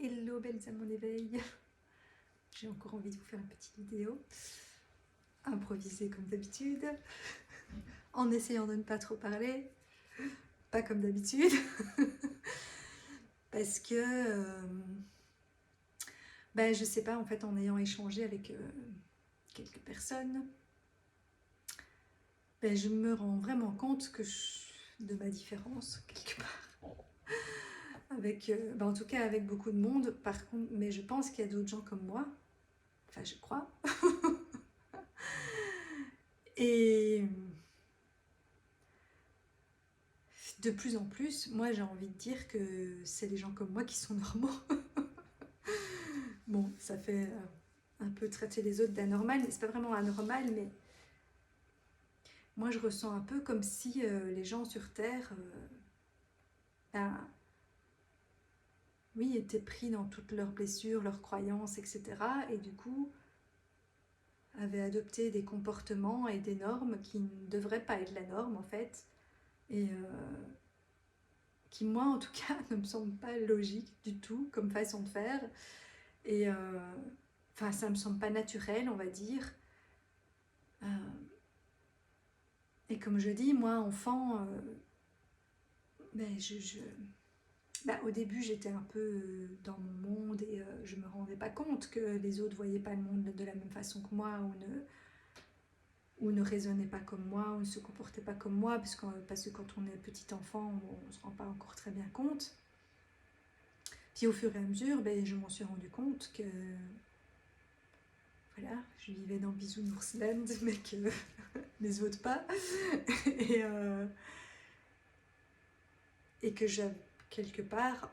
Hello belles âmes en éveil. J'ai encore envie de vous faire une petite vidéo improvisée comme d'habitude, en essayant de ne pas trop parler, pas comme d'habitude, parce que je sais pas, en fait, en ayant échangé avec quelques personnes, je me rends vraiment compte de ma différence quelque part. Avec, en tout cas avec beaucoup de monde, par contre, mais je pense qu'il y a d'autres gens comme moi, enfin je crois. Et de plus en plus, moi j'ai envie de dire que c'est les gens comme moi qui sont normaux. Bon, ça fait un peu traiter les autres d'anormal, mais c'est pas vraiment anormal, mais moi je ressens un peu comme si les gens sur Terre, oui, étaient pris dans toutes leurs blessures, leurs croyances, etc. Et du coup, avaient adopté des comportements et des normes qui ne devraient pas être la norme en fait. Et qui moi en tout cas ne me semble pas logique du tout comme façon de faire, et enfin ça me semble pas naturel, on va dire. Et comme je dis, moi enfant, au début j'étais un peu dans mon monde, et je me rendais pas compte que les autres voyaient pas le monde de la même façon que moi, ou ne raisonnaient pas comme moi, ou ne se comportaient pas comme moi, parce que quand on est petit enfant, on se rend pas encore très bien compte. Puis au fur et à mesure, je m'en suis rendu compte que voilà, je vivais dans Bisounoursland, mais que les autres pas. Et que quelque part,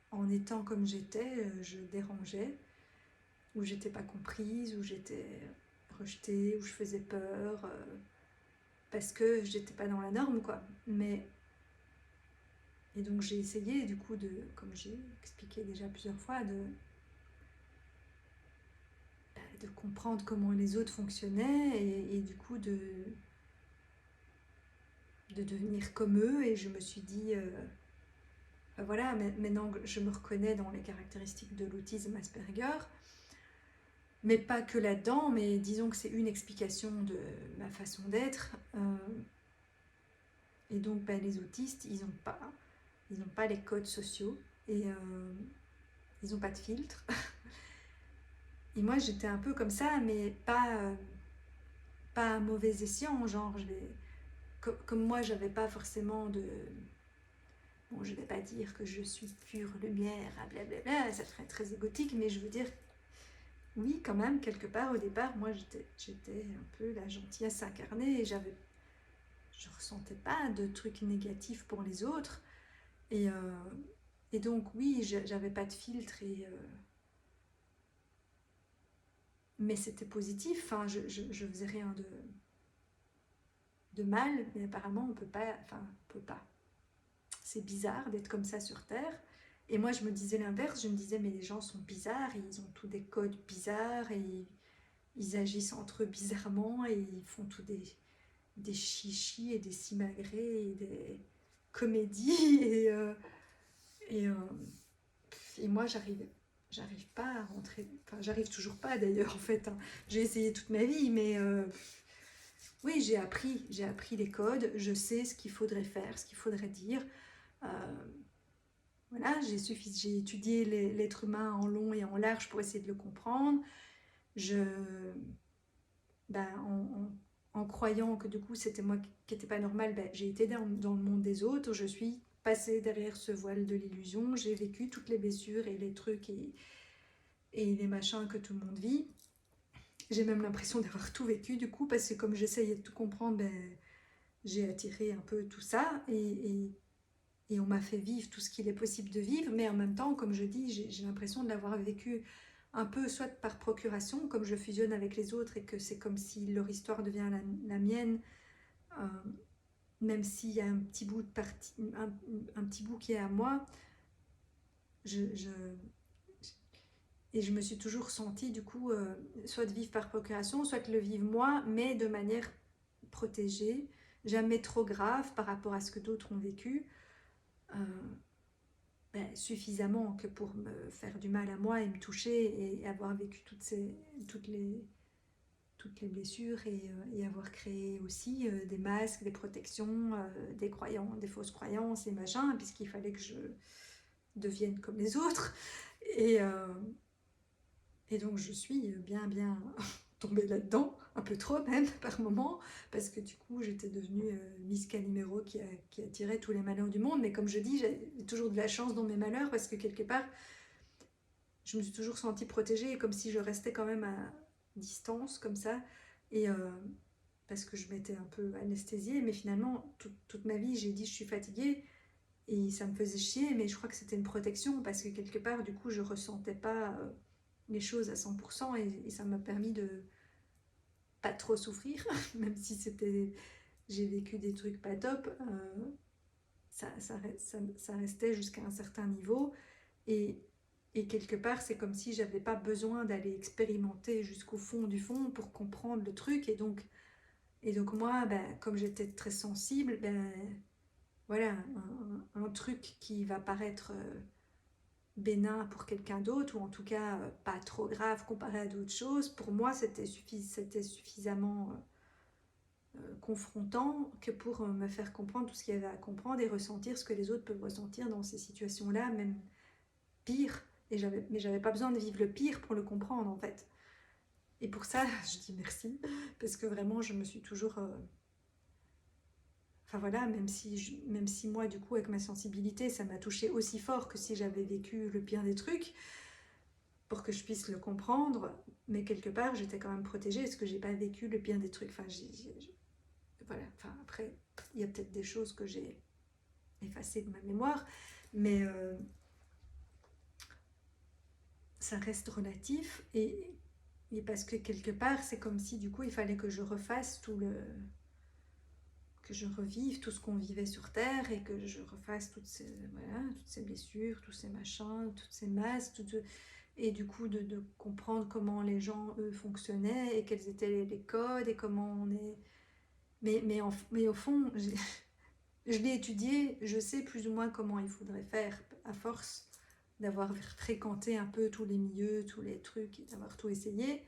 en étant comme j'étais, je dérangeais, ou j'étais pas comprise, ou j'étais rejetée, ou je faisais peur, parce que j'étais pas dans la norme, quoi. Et donc j'ai essayé, du coup, comme j'ai expliqué déjà plusieurs fois, de comprendre comment les autres fonctionnaient, et du coup de devenir comme eux. Et je me suis dit, voilà, maintenant je me reconnais dans les caractéristiques de l'autisme Asperger, mais pas que là-dedans, mais disons que c'est une explication de ma façon d'être. Et donc les autistes, ils n'ont pas les codes sociaux, et ils n'ont pas de filtre. Et moi j'étais un peu comme ça, mais pas à mauvais escient, genre comme moi j'avais pas forcément de... Bon, je vais pas dire que je suis pure lumière, blablabla, ça serait très égotique, mais je veux dire, oui, quand même, quelque part, au départ, moi j'étais un peu la gentillesse incarnée, et je ressentais pas de trucs négatifs pour les autres. Et donc oui, j'avais pas de filtre, mais c'était positif. Enfin, je faisais rien de mal, mais apparemment on peut pas. Enfin, on peut pas. C'est bizarre d'être comme ça sur Terre. Et moi je me disais l'inverse, je me disais mais les gens sont bizarres, ils ont tous des codes bizarres, et ils agissent entre eux bizarrement, et ils font tous des chichis et des simagrées et des comédies, et moi j'arrive pas à rentrer, enfin j'arrive toujours pas d'ailleurs en fait, hein. J'ai essayé toute ma vie, mais oui, j'ai appris les codes, je sais ce qu'il faudrait faire, ce qu'il faudrait dire. euh, voilà, j'ai étudié l'être humain en long et en large pour essayer de le comprendre. Je en croyant que du coup c'était moi qui n'étais pas normale, j'ai été dans le monde des autres, je suis passée derrière ce voile de l'illusion, j'ai vécu toutes les blessures et les trucs et les machins que tout le monde vit. J'ai même l'impression d'avoir tout vécu du coup, parce que comme j'essayais de tout comprendre, j'ai attiré un peu tout ça, et on m'a fait vivre tout ce qu'il est possible de vivre, mais en même temps, comme je dis, j'ai l'impression de l'avoir vécu un peu soit par procuration, comme je fusionne avec les autres et que c'est comme si leur histoire devient la mienne, euh, même s'il y a un petit bout un petit bout qui est à moi, et je me suis toujours sentie du coup soit de vivre par procuration, soit de le vivre moi, mais de manière protégée, jamais trop grave par rapport à ce que d'autres ont vécu. suffisamment que pour me faire du mal à moi et me toucher et avoir vécu toutes les blessures et avoir créé aussi des masques, des protections, des fausses croyances et machin, puisqu'il fallait que je devienne comme les autres. Et, euh, et donc je suis bien tombée là-dedans, un peu trop même par moment, parce que du coup j'étais devenue Miss Calimero qui attirait tous les malheurs du monde. Mais comme je dis, j'ai toujours de la chance dans mes malheurs, parce que quelque part, je me suis toujours sentie protégée, comme si je restais quand même à distance, comme ça. Et parce que je m'étais un peu anesthésiée, mais finalement, toute ma vie, j'ai dit je suis fatiguée, et ça me faisait chier, mais je crois que c'était une protection, parce que quelque part, du coup, je ressentais pas les choses à 100%, et ça m'a permis de pas trop souffrir, même si j'ai vécu des trucs pas top, ça restait jusqu'à un certain niveau, et, et quelque part, c'est comme si j'avais pas besoin d'aller expérimenter jusqu'au fond du fond pour comprendre le truc, et donc moi, comme j'étais très sensible, voilà, un truc qui va paraître bénin pour quelqu'un d'autre, ou en tout cas pas trop grave comparé à d'autres choses, pour moi c'était suffisamment confrontant que pour me faire comprendre tout ce qu'il y avait à comprendre et ressentir ce que les autres peuvent ressentir dans ces situations-là, même pire. Mais j'avais pas besoin de vivre le pire pour le comprendre, en fait. Et pour ça, je dis merci, parce que vraiment, je me suis toujours... Enfin voilà, même si moi, du coup, avec ma sensibilité, ça m'a touchée aussi fort que si j'avais vécu le pire des trucs, pour que je puisse le comprendre, mais quelque part, j'étais quand même protégée, parce que j'ai pas vécu le pire des trucs. Enfin, voilà. Enfin, après, il y a peut-être des choses que j'ai effacées de ma mémoire, mais ça reste relatif, et parce que quelque part, c'est comme si, du coup, il fallait que je refasse que je revive tout ce qu'on vivait sur Terre, et que je refasse toutes ces blessures, tous ces machins, toutes ces masses, et du coup de comprendre comment les gens, eux, fonctionnaient, et quels étaient les codes, et comment on est... Mais au fond, je l'ai étudié, je sais plus ou moins comment il faudrait faire, à force d'avoir fréquenté un peu tous les milieux, tous les trucs, et d'avoir tout essayé.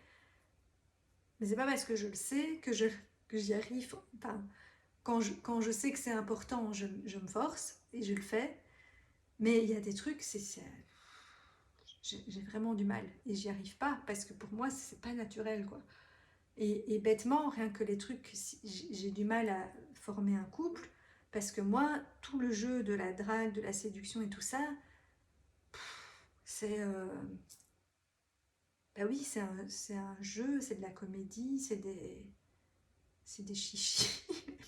Mais c'est pas parce que je le sais que j'y arrive. Enfin, quand je sais que c'est important, je me force et je le fais. Mais il y a des trucs, j'ai vraiment du mal et j'y arrive pas, parce que pour moi, c'est pas naturel, quoi. Et bêtement, rien que les trucs, j'ai du mal à former un couple, parce que moi, tout le jeu de la drague, de la séduction et tout ça, c'est... bah oui, c'est un jeu, c'est de la comédie, c'est des chichis.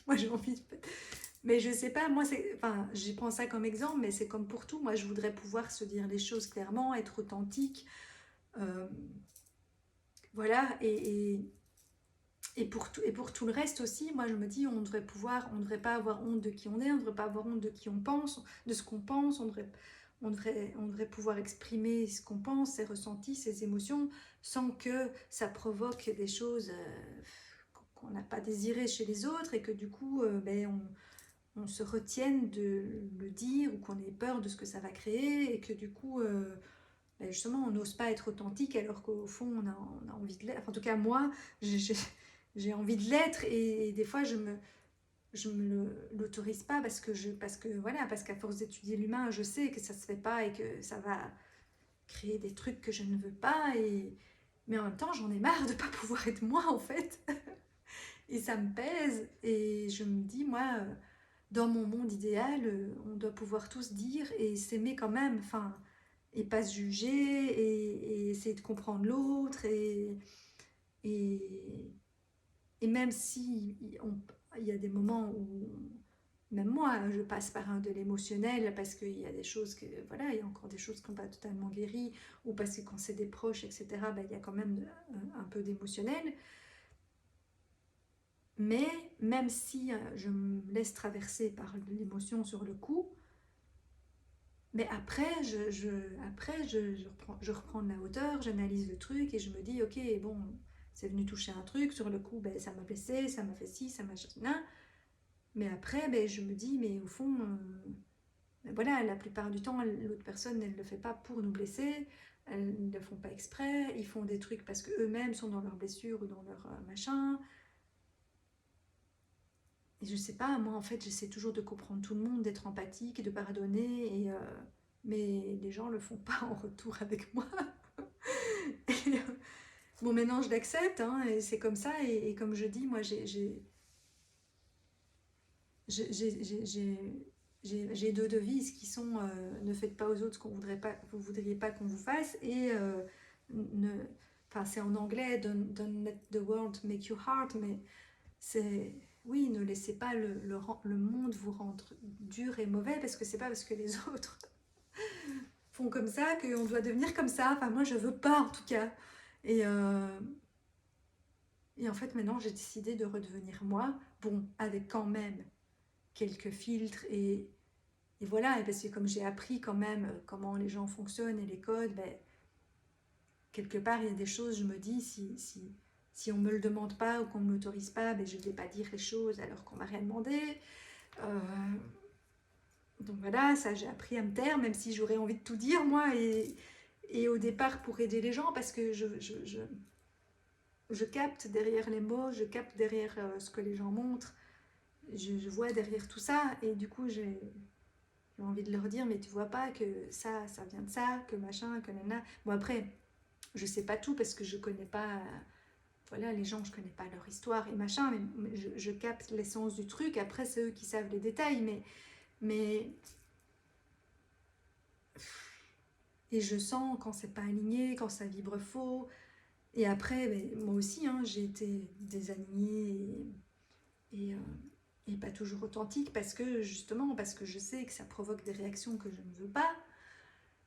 Moi, j'ai envie de... Mais je sais pas, moi, enfin, je prends ça comme exemple, mais c'est comme pour tout. Moi, je voudrais pouvoir se dire les choses clairement, être authentique. euh, voilà, et pour tout le reste aussi, moi, je me dis, on devrait pas avoir honte de qui on est, on devrait pas avoir honte de qui on pense, de ce qu'on pense, on devrait pouvoir exprimer ce qu'on pense, ses ressentis, ses émotions, sans que ça provoque des choses qu'on n'a pas désirées chez les autres, et que du coup, on se retienne de le dire, ou qu'on ait peur de ce que ça va créer, et que du coup, justement, on n'ose pas être authentique, alors qu'au fond, on a envie de l'être. Enfin, en tout cas, moi, j'ai envie de l'être, et des fois, je me l'autorise pas, parce qu'à force d'étudier l'humain, je sais que ça se fait pas, et que ça va créer des trucs que je ne veux pas, mais en même temps, j'en ai marre de pas pouvoir être moi, en fait. Et ça me pèse, et je me dis, moi, dans mon monde idéal, on doit pouvoir tous dire et s'aimer quand même, enfin, et pas se juger, et essayer de comprendre l'autre, et, et même si il y a des moments où, même moi, je passe par de l'émotionnel, parce qu'il y a des choses que, voilà, il y a encore des choses qui n'ont pas totalement guéri, ou parce que quand c'est des proches, etc., il y a quand même un peu d'émotionnel. Mais même si je me laisse traverser par l'émotion sur le coup, mais après, je reprends de la hauteur, j'analyse le truc, et je me dis, ok, bon, c'est venu toucher un truc, sur le coup, ça m'a blessé, ça m'a fait ci, ça m'a... Mais après, je me dis, mais au fond, voilà, la plupart du temps, l'autre personne, elle ne le fait pas pour nous blesser, elles ne le font pas exprès, ils font des trucs parce qu'eux-mêmes sont dans leur blessure ou dans leur machin. Et je sais pas, moi en fait, j'essaie toujours de comprendre tout le monde, d'être empathique, de pardonner, mais les gens le font pas en retour avec moi. Et, bon, maintenant je l'accepte, hein, et c'est comme ça, et comme je dis, moi j'ai deux devises qui sont ne faites pas aux autres ce qu'on voudrait pas, vous voudriez pas qu'on vous fasse, et ne, enfin c'est en anglais, don't let the world make you hard, mais c'est oui, ne laissez pas le monde vous rendre dur et mauvais, parce que c'est pas parce que les autres font comme ça qu'on doit devenir comme ça. Enfin moi je veux pas en tout cas. Et, euh, et en fait maintenant j'ai décidé de redevenir moi, bon avec quand même quelques filtres et voilà, et parce que comme j'ai appris quand même comment les gens fonctionnent et les codes, ben, quelque part il y a des choses, je me dis, si on me le demande pas ou qu'on ne m'autorise pas, ben, je ne vais pas dire les choses alors qu'on m'a rien demandé. Euh, donc voilà, ça j'ai appris à me taire, même si j'aurais envie de tout dire moi, et au départ pour aider les gens, parce que je capte derrière les mots, je capte derrière ce que les gens montrent, je vois derrière tout ça, et du coup j'ai envie de leur dire, mais tu vois pas que ça vient de ça, que machin, que nana. Bon après, je sais pas tout parce que je connais pas, voilà, les gens, je connais pas leur histoire et machin, mais je capte l'essence du truc. Après, c'est eux qui savent les détails, mais et je sens quand c'est pas aligné, quand ça vibre faux. Et après, mais, moi aussi, hein, j'ai été désalignée et pas toujours authentique parce que justement, parce que je sais que ça provoque des réactions que je ne veux pas.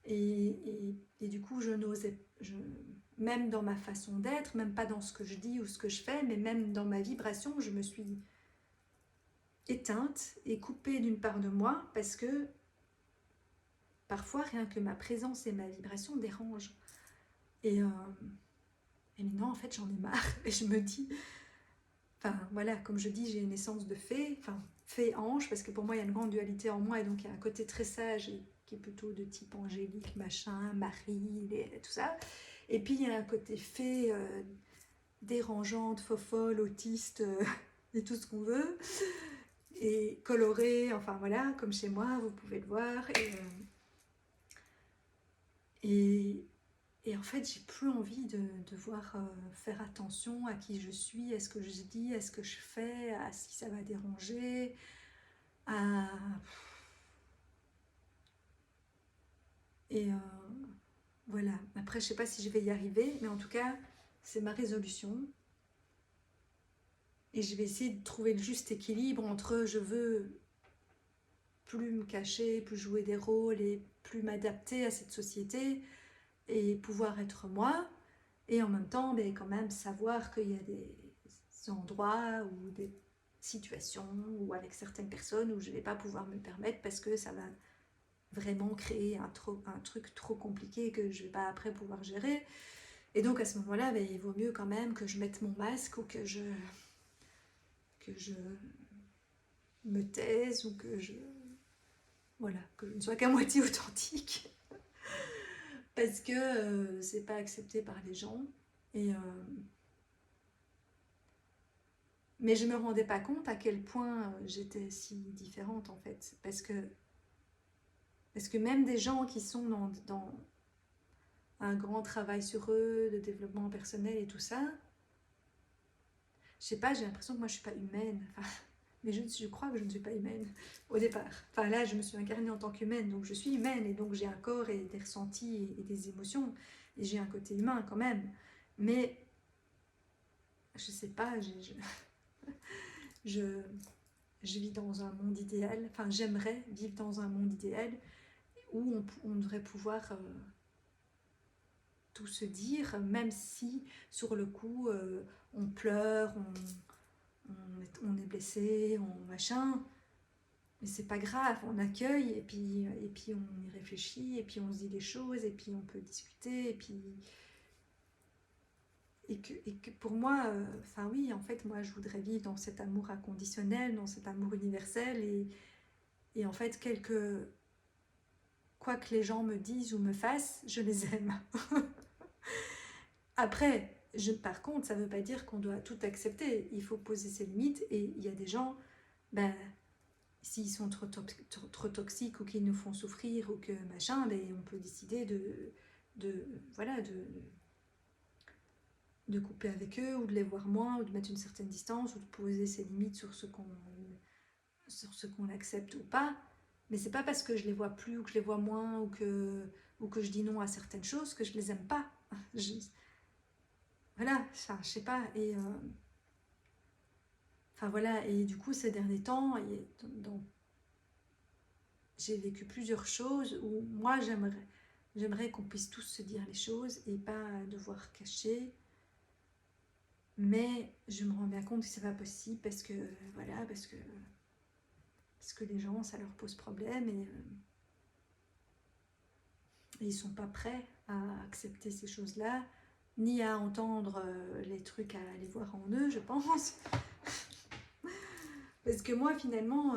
Et du coup, je n'osais, même dans ma façon d'être, même pas dans ce que je dis ou ce que je fais, mais même dans ma vibration, je me suis éteinte et coupée d'une part de moi parce que parfois, rien que ma présence et ma vibration dérangent. Et, euh, et maintenant, en fait, j'en ai marre. Et je me dis, enfin voilà, comme je dis, j'ai une essence de fée, enfin fée-ange, parce que pour moi, il y a une grande dualité en moi, et donc il y a un côté très sage et qui est plutôt de type angélique, machin, Marie, tout ça. Et puis il y a un côté fée dérangeante, fofolle, autiste, et tout ce qu'on veut, et colorée, enfin voilà, comme chez moi, vous pouvez le voir. Et, et en fait, j'ai plus envie de devoir faire attention à qui je suis, à ce que je dis, à ce que je fais, à si ça va déranger, à... Et voilà. Après, je sais pas si je vais y arriver, mais en tout cas, c'est ma résolution. Et je vais essayer de trouver le juste équilibre entre je veux plus me cacher, plus jouer des rôles et plus m'adapter à cette société et pouvoir être moi. Et en même temps, ben, quand même savoir qu'il y a des endroits ou des situations ou avec certaines personnes où je ne vais pas pouvoir me le permettre parce que ça va vraiment créer un truc trop compliqué que je ne vais pas après pouvoir gérer. Et donc à ce moment-là, ben, il vaut mieux quand même que je mette mon masque ou que je me taise ou que je... Voilà, que je ne sois qu'à moitié authentique parce que c'est pas accepté par les gens. Et, mais je me rendais pas compte à quel point j'étais si différente en fait. Parce que même des gens qui sont dans un grand travail sur eux, de développement personnel et tout ça, je sais pas, j'ai l'impression que moi je suis pas humaine. Enfin, mais je crois que je ne suis pas humaine au départ. Enfin là, je me suis incarnée en tant qu'humaine, donc je suis humaine et donc j'ai un corps et des ressentis et des émotions et j'ai un côté humain quand même. Mais je sais pas, je, je vis dans un monde idéal, enfin j'aimerais vivre dans un monde idéal où on devrait pouvoir tout se dire, même si sur le coup on pleure, on est blessé, on machin, mais c'est pas grave, on accueille et puis on y réfléchit et puis on se dit les choses et puis on peut discuter et que pour moi, enfin oui, en fait moi je voudrais vivre dans cet amour inconditionnel, dans cet amour universel et en fait quoi que les gens me disent ou me fassent, je les aime. Après, par contre, ça ne veut pas dire qu'on doit tout accepter. Il faut poser ses limites et il y a des gens, ben, s'ils sont trop toxiques ou qu'ils nous font souffrir ou que machin, ben, on peut décider voilà, de couper avec eux ou de les voir moins ou de mettre une certaine distance ou de poser ses limites sur ce qu'on accepte ou pas. Mais c'est pas parce que je les vois plus ou que je les vois moins ou que je dis non à certaines choses que je les aime pas. Voilà, enfin, je sais pas. Enfin voilà, et du coup ces derniers temps, j'ai vécu plusieurs choses où moi j'aimerais qu'on puisse tous se dire les choses et pas devoir cacher. Mais je me rends bien compte que c'est pas possible parce que voilà, parce que les gens ça leur pose problème et ils sont pas prêts à accepter ces choses-là, ni à entendre les trucs à aller voir en eux, je pense. Parce que moi finalement,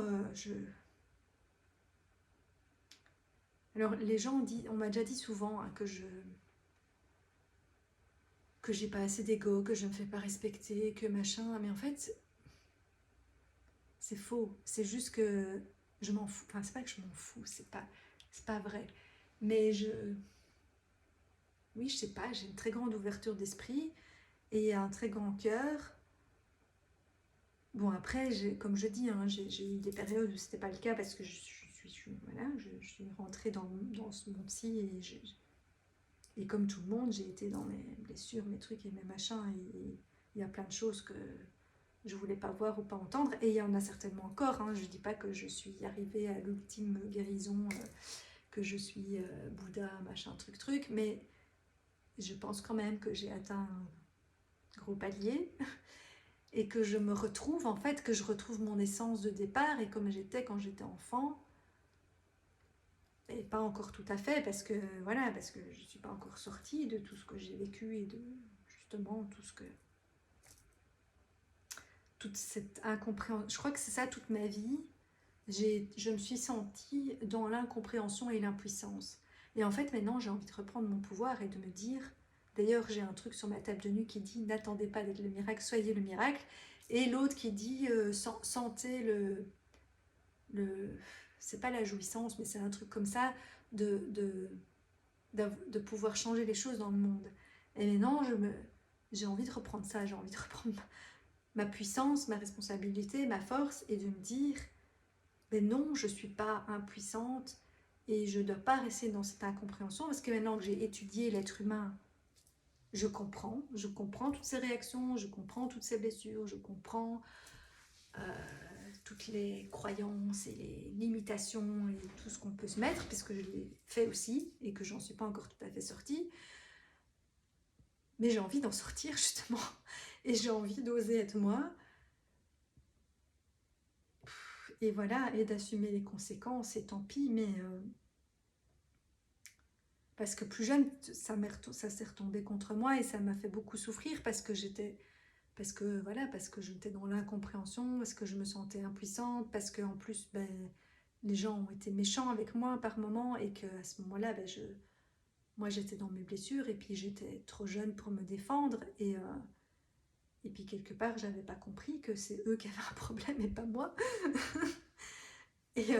alors les gens disent, on m'a déjà dit souvent hein, que j'ai pas assez d'ego, que je me fais pas respecter, que machin, mais en fait c'est faux. C'est juste que je m'en fous. Enfin, c'est pas que je m'en fous, c'est pas vrai. Mais oui, je sais pas, j'ai une très grande ouverture d'esprit et un très grand cœur. Bon, après, comme je dis, hein, j'ai eu des périodes où c'était pas le cas parce que voilà, je suis rentrée dans ce monde-ci et comme tout le monde, j'ai été dans mes blessures, mes trucs et mes machins. Et il y a plein de choses que je voulais pas voir ou pas entendre. Et il y en a certainement encore. Hein, je dis pas que je suis arrivée à l'ultime guérison, que je suis Bouddha, machin, truc. Mais je pense quand même que j'ai atteint un gros palier. Et que je me retrouve, en fait, que je retrouve mon essence de départ et comme j'étais quand j'étais enfant. Et pas encore tout à fait, parce que voilà, parce que je ne suis pas encore sortie de tout ce que j'ai vécu et de justement toute cette incompréhension. Je crois que c'est ça toute ma vie. Je me suis sentie dans l'incompréhension et l'impuissance. Et en fait, maintenant, j'ai envie de reprendre mon pouvoir et de me dire. D'ailleurs, j'ai un truc sur ma table de nuit qui dit n'attendez pas d'être le miracle, soyez le miracle. Et l'autre qui dit sentez le c'est pas la jouissance, mais c'est un truc comme ça de pouvoir changer les choses dans le monde. Et maintenant, j'ai envie de reprendre ça, j'ai envie de reprendre ma puissance, ma responsabilité, ma force, et de me dire, mais non, je ne suis pas impuissante, et je ne dois pas rester dans cette incompréhension, parce que maintenant que j'ai étudié l'être humain, je comprends toutes ces réactions, je comprends toutes ces blessures, je comprends toutes les croyances et les limitations et tout ce qu'on peut se mettre, puisque je l'ai fait aussi, et que j'en suis pas encore tout à fait sortie. Mais j'ai envie d'en sortir justement, et j'ai envie d'oser être moi, et voilà, et d'assumer les conséquences, et tant pis, mais parce que plus jeune, ça s'est retombé contre moi, et ça m'a fait beaucoup souffrir, parce que j'étais dans l'incompréhension, parce que je me sentais impuissante, parce que en plus, les gens ont été méchants avec moi par moments, et qu'à ce moment-là, moi j'étais dans mes blessures, et puis j'étais trop jeune pour me défendre, et puis quelque part, j'avais pas compris que c'est eux qui avaient un problème et pas moi. et,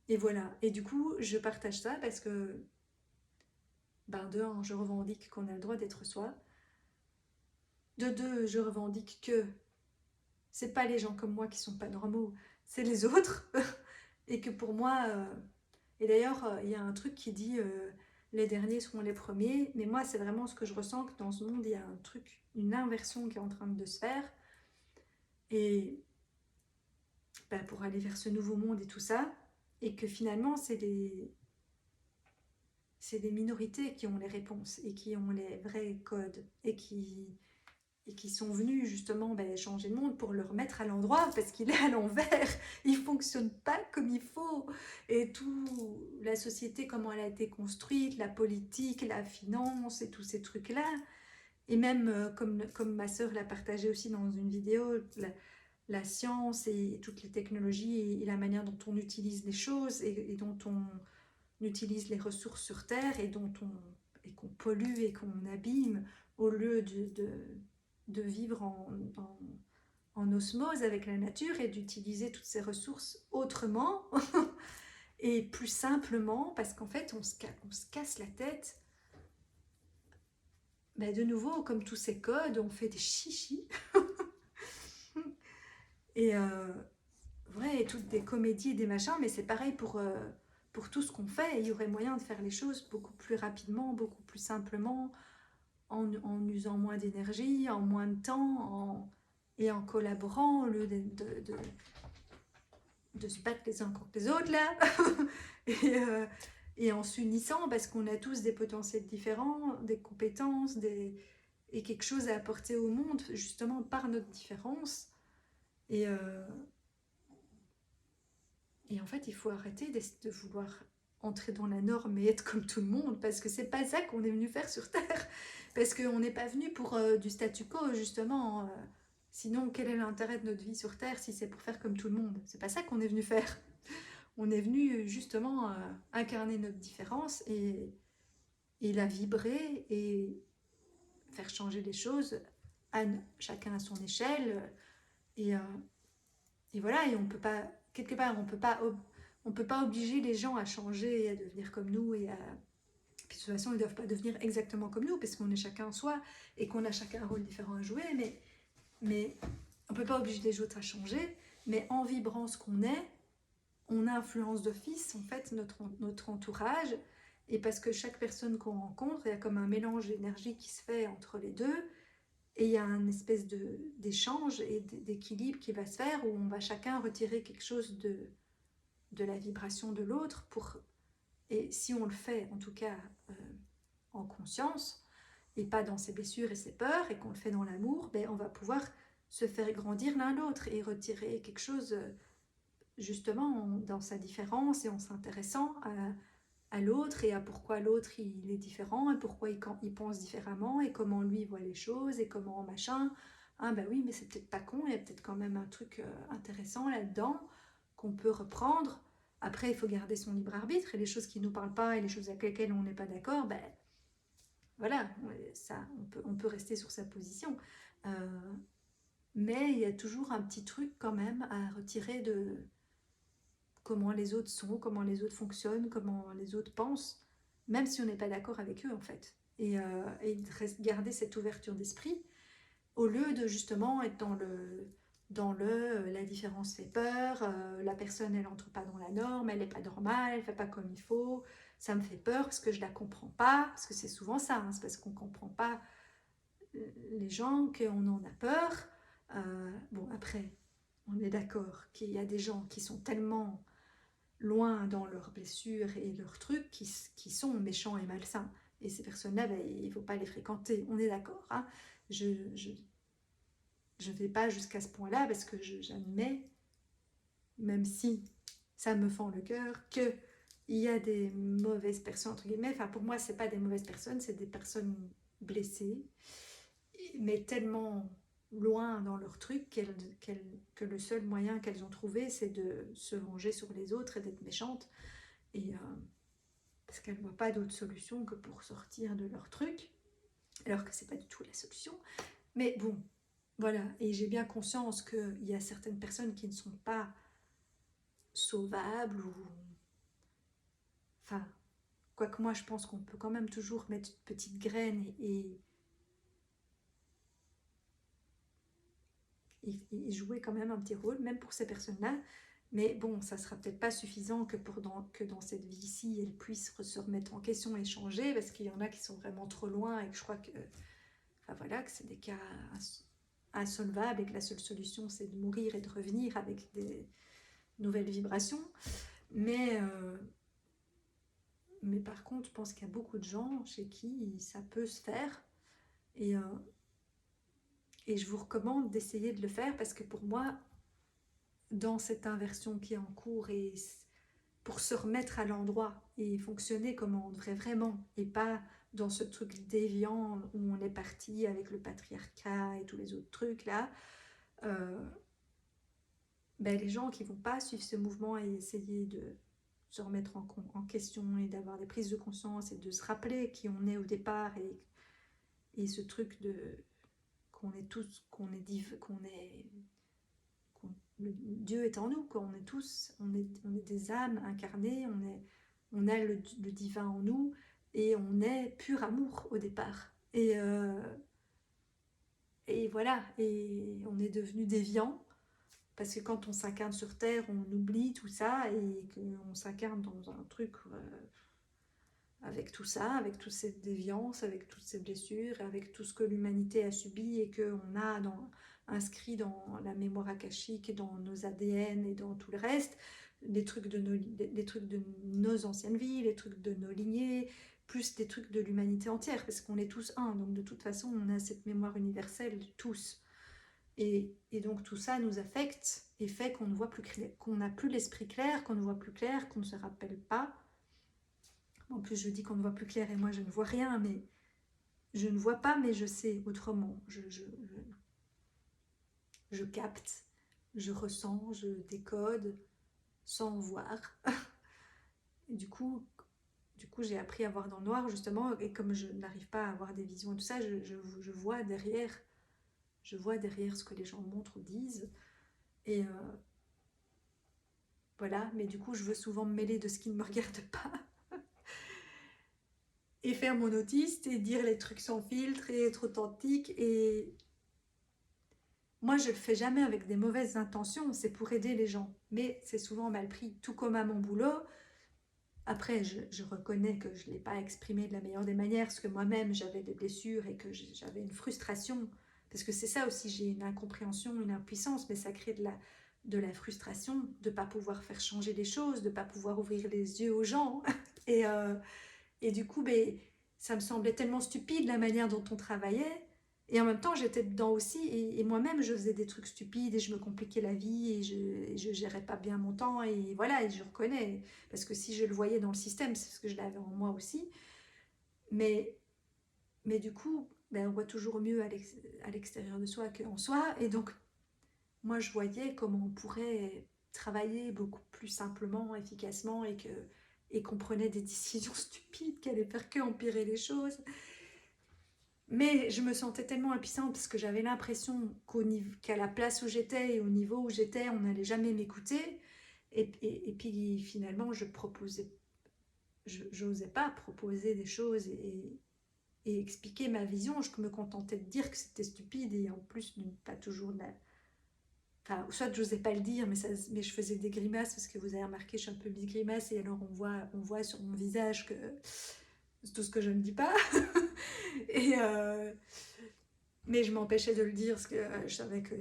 et voilà. Et du coup, je partage ça parce que, de un, je revendique qu'on a le droit d'être soi. De deux, je revendique que c'est pas les gens comme moi qui sont pas normaux, c'est les autres. Et que pour moi, et d'ailleurs, il y a un truc qui dit les derniers seront les premiers, mais moi, c'est vraiment ce que je ressens, que dans ce monde, il y a un truc, une inversion qui est en train de se faire. Et pour aller vers ce nouveau monde et tout ça, et que finalement, c'est des minorités qui ont les réponses et qui ont les vrais codes et qui sont venus justement changer le monde pour le remettre à l'endroit parce qu'il est à l'envers, il ne fonctionne pas comme il faut. Et tout, la société, comment elle a été construite, la politique, la finance et tous ces trucs-là. Et même, comme ma sœur l'a partagé aussi dans une vidéo, la science et toutes les technologies et la manière dont on utilise les choses et dont on utilise les ressources sur Terre et qu'on pollue et qu'on abîme au lieu de vivre en osmose avec la nature et d'utiliser toutes ces ressources autrement et plus simplement, parce qu'en fait on se casse la tête. Ben de nouveau, comme tous ces codes, on fait des chichis et ouais, et toutes des comédies et des machins, mais c'est pareil pour tout ce qu'on fait. Il y aurait moyen de faire les choses beaucoup plus rapidement, beaucoup plus simplement, en usant moins d'énergie, en moins de temps, et en collaborant au lieu de se battre les uns contre les autres là. et, et en s'unissant parce qu'on a tous des potentiels différents, des compétences, et quelque chose à apporter au monde justement par notre différence. Et, et en fait, il faut arrêter de vouloir entrer dans la norme et être comme tout le monde, parce que c'est pas ça qu'on est venu faire sur Terre. Parce qu'on n'est pas venu pour du statu quo, justement. Sinon, quel est l'intérêt de notre vie sur Terre si c'est pour faire comme tout le monde? C'est pas ça qu'on est venu faire. On est venu justement incarner notre différence et la vibrer et faire changer les choses, chacun à son échelle. Et, et voilà, et on peut pas, quelque part, on peut pas obliger les gens à changer et à devenir comme nous. Puis de toute façon, ils ne doivent pas devenir exactement comme nous, parce qu'on est chacun soi et qu'on a chacun un rôle différent à jouer. Mais on ne peut pas obliger les autres à changer. Mais en vibrant ce qu'on est, on influence d'office en fait notre entourage. Et parce que chaque personne qu'on rencontre, il y a comme un mélange d'énergie qui se fait entre les deux. Et il y a une espèce d'échange et d'équilibre qui va se faire où on va chacun retirer quelque chose de la vibration de l'autre. Et si on le fait, en tout cas en conscience, et pas dans ses blessures et ses peurs, et qu'on le fait dans l'amour, ben on va pouvoir se faire grandir l'un l'autre et retirer quelque chose justement dans sa différence et en s'intéressant à l'autre et à pourquoi l'autre il est différent et pourquoi il pense différemment et comment lui il voit les choses et comment machin. Ah ben oui, mais c'est peut-être pas con, il y a peut-être quand même un truc intéressant là-dedans qu'on peut reprendre. Après, il faut garder son libre arbitre et les choses qui ne nous parlent pas et les choses avec lesquelles on n'est pas d'accord, ben voilà, ça, on peut rester sur sa position. Mais il y a toujours un petit truc quand même à retirer de comment les autres sont, comment les autres fonctionnent, comment les autres pensent, même si on n'est pas d'accord avec eux en fait. Et garder cette ouverture d'esprit au lieu de justement être dans la différence fait peur, la personne elle entre pas dans la norme, elle n'est pas normale, elle fait pas comme il faut, ça me fait peur parce que je la comprends pas, parce que c'est souvent ça, hein, c'est parce qu'on comprend pas les gens qu'on en a peur. Bon après, on est d'accord qu'il y a des gens qui sont tellement loin dans leurs blessures et leurs trucs qui sont méchants et malsains. Et ces personnes-là, ben, il ne faut pas les fréquenter, on est d'accord. Hein. Je ne vais pas jusqu'à ce point-là parce que j'admets, même si ça me fend le cœur, qu'il y a des mauvaises personnes, entre guillemets. Enfin, pour moi, ce n'est pas des mauvaises personnes, c'est des personnes blessées, mais tellement loin dans leur truc que le seul moyen qu'elles ont trouvé, c'est de se venger sur les autres et d'être méchantes. Et parce qu'elles ne voient pas d'autre solution que pour sortir de leur truc, alors que c'est pas du tout la solution. Mais bon, voilà. Et j'ai bien conscience qu'il y a certaines personnes qui ne sont pas sauvables ou... Enfin, quoique moi je pense qu'on peut quand même toujours mettre une petite graine et jouer quand même un petit rôle, même pour ces personnes-là. Mais bon, ça sera peut-être pas suffisant que dans cette vie-ci, elles puissent se remettre en question et changer, parce qu'il y en a qui sont vraiment trop loin et que je crois que, enfin voilà, que c'est des cas insolvables et que la seule solution c'est de mourir et de revenir avec des nouvelles vibrations. Mais par contre, je pense qu'il y a beaucoup de gens chez qui ça peut se faire. Et, et je vous recommande d'essayer de le faire parce que pour moi, dans cette inversion qui est en cours et pour se remettre à l'endroit et fonctionner comme on devrait vraiment et pas dans ce truc déviant où on est parti avec le patriarcat et tous les autres trucs là, ben, les gens qui vont pas suivre ce mouvement et essayer de se remettre en question et d'avoir des prises de conscience et de se rappeler qui on est au départ et ce truc de qu'on est tous, Dieu est en nous, quoi. On est tous, on est des âmes incarnées, on a le divin en nous et on est pur amour au départ. Et voilà, et on est devenu déviant parce que quand on s'incarne sur Terre, on oublie tout ça et qu'on s'incarne dans un truc avec tout ça, avec toute cette déviance, avec toutes ces blessures, avec tout ce que l'humanité a subi et qu'on a inscrit dans la mémoire akashique, dans nos ADN et dans tout le reste, les trucs de nos anciennes vies, les trucs de nos lignées, plus des trucs de l'humanité entière, parce qu'on est tous un, donc de toute façon on a cette mémoire universelle, tous. Et donc tout ça nous affecte et fait qu'on ne voit plus clair, qu'on n'a plus l'esprit clair, qu'on ne voit plus clair, qu'on ne se rappelle pas. En plus, je dis qu'on ne voit plus clair et moi je ne vois rien, mais je ne vois pas, mais je sais autrement. Je capte, je ressens, je décode sans voir. Et du coup, j'ai appris à voir dans le noir justement, et comme je n'arrive pas à avoir des visions et tout ça, je vois derrière ce que les gens montrent ou disent. Et voilà, mais du coup, je veux souvent me mêler de ce qui ne me regarde pas. Et faire mon autiste et dire les trucs sans filtre et être authentique. Et moi, je le fais jamais avec des mauvaises intentions, c'est pour aider les gens. Mais c'est souvent mal pris, tout comme à mon boulot. Après, je reconnais que je ne l'ai pas exprimé de la meilleure des manières, parce que moi-même, j'avais des blessures et que j'avais une frustration. Parce que c'est ça aussi, j'ai une incompréhension, une impuissance, mais ça crée de la frustration de ne pas pouvoir faire changer les choses, de ne pas pouvoir ouvrir les yeux aux gens. Et, euh, et du coup, ben, ça me semblait tellement stupide la manière dont on travaillait. Et en même temps, j'étais dedans aussi. Et moi-même, je faisais des trucs stupides et je me compliquais la vie et je gérais pas bien mon temps. Et voilà, et je reconnais. Parce que si je le voyais dans le système, c'est parce que je l'avais en moi aussi. Mais, mais du coup, ben, on voit toujours mieux à l'extérieur de soi qu'en soi. Et donc, moi, je voyais comment on pourrait travailler beaucoup plus simplement, efficacement et qu'on prenait des décisions stupides qui allaient faire que empirer les choses. Mais je me sentais tellement impuissante parce que j'avais l'impression qu'à la place où j'étais et au niveau où j'étais, on n'allait jamais m'écouter. Et puis finalement, j'osais pas proposer des choses et expliquer ma vision. Je me contentais de dire que c'était stupide et en plus, pas toujours enfin, soit je n'osais pas le dire, mais je faisais des grimaces parce que vous avez remarqué, je suis un peu mise grimace et alors on voit sur mon visage que c'est tout ce que je ne dis pas. et, mais je m'empêchais de le dire parce que je savais que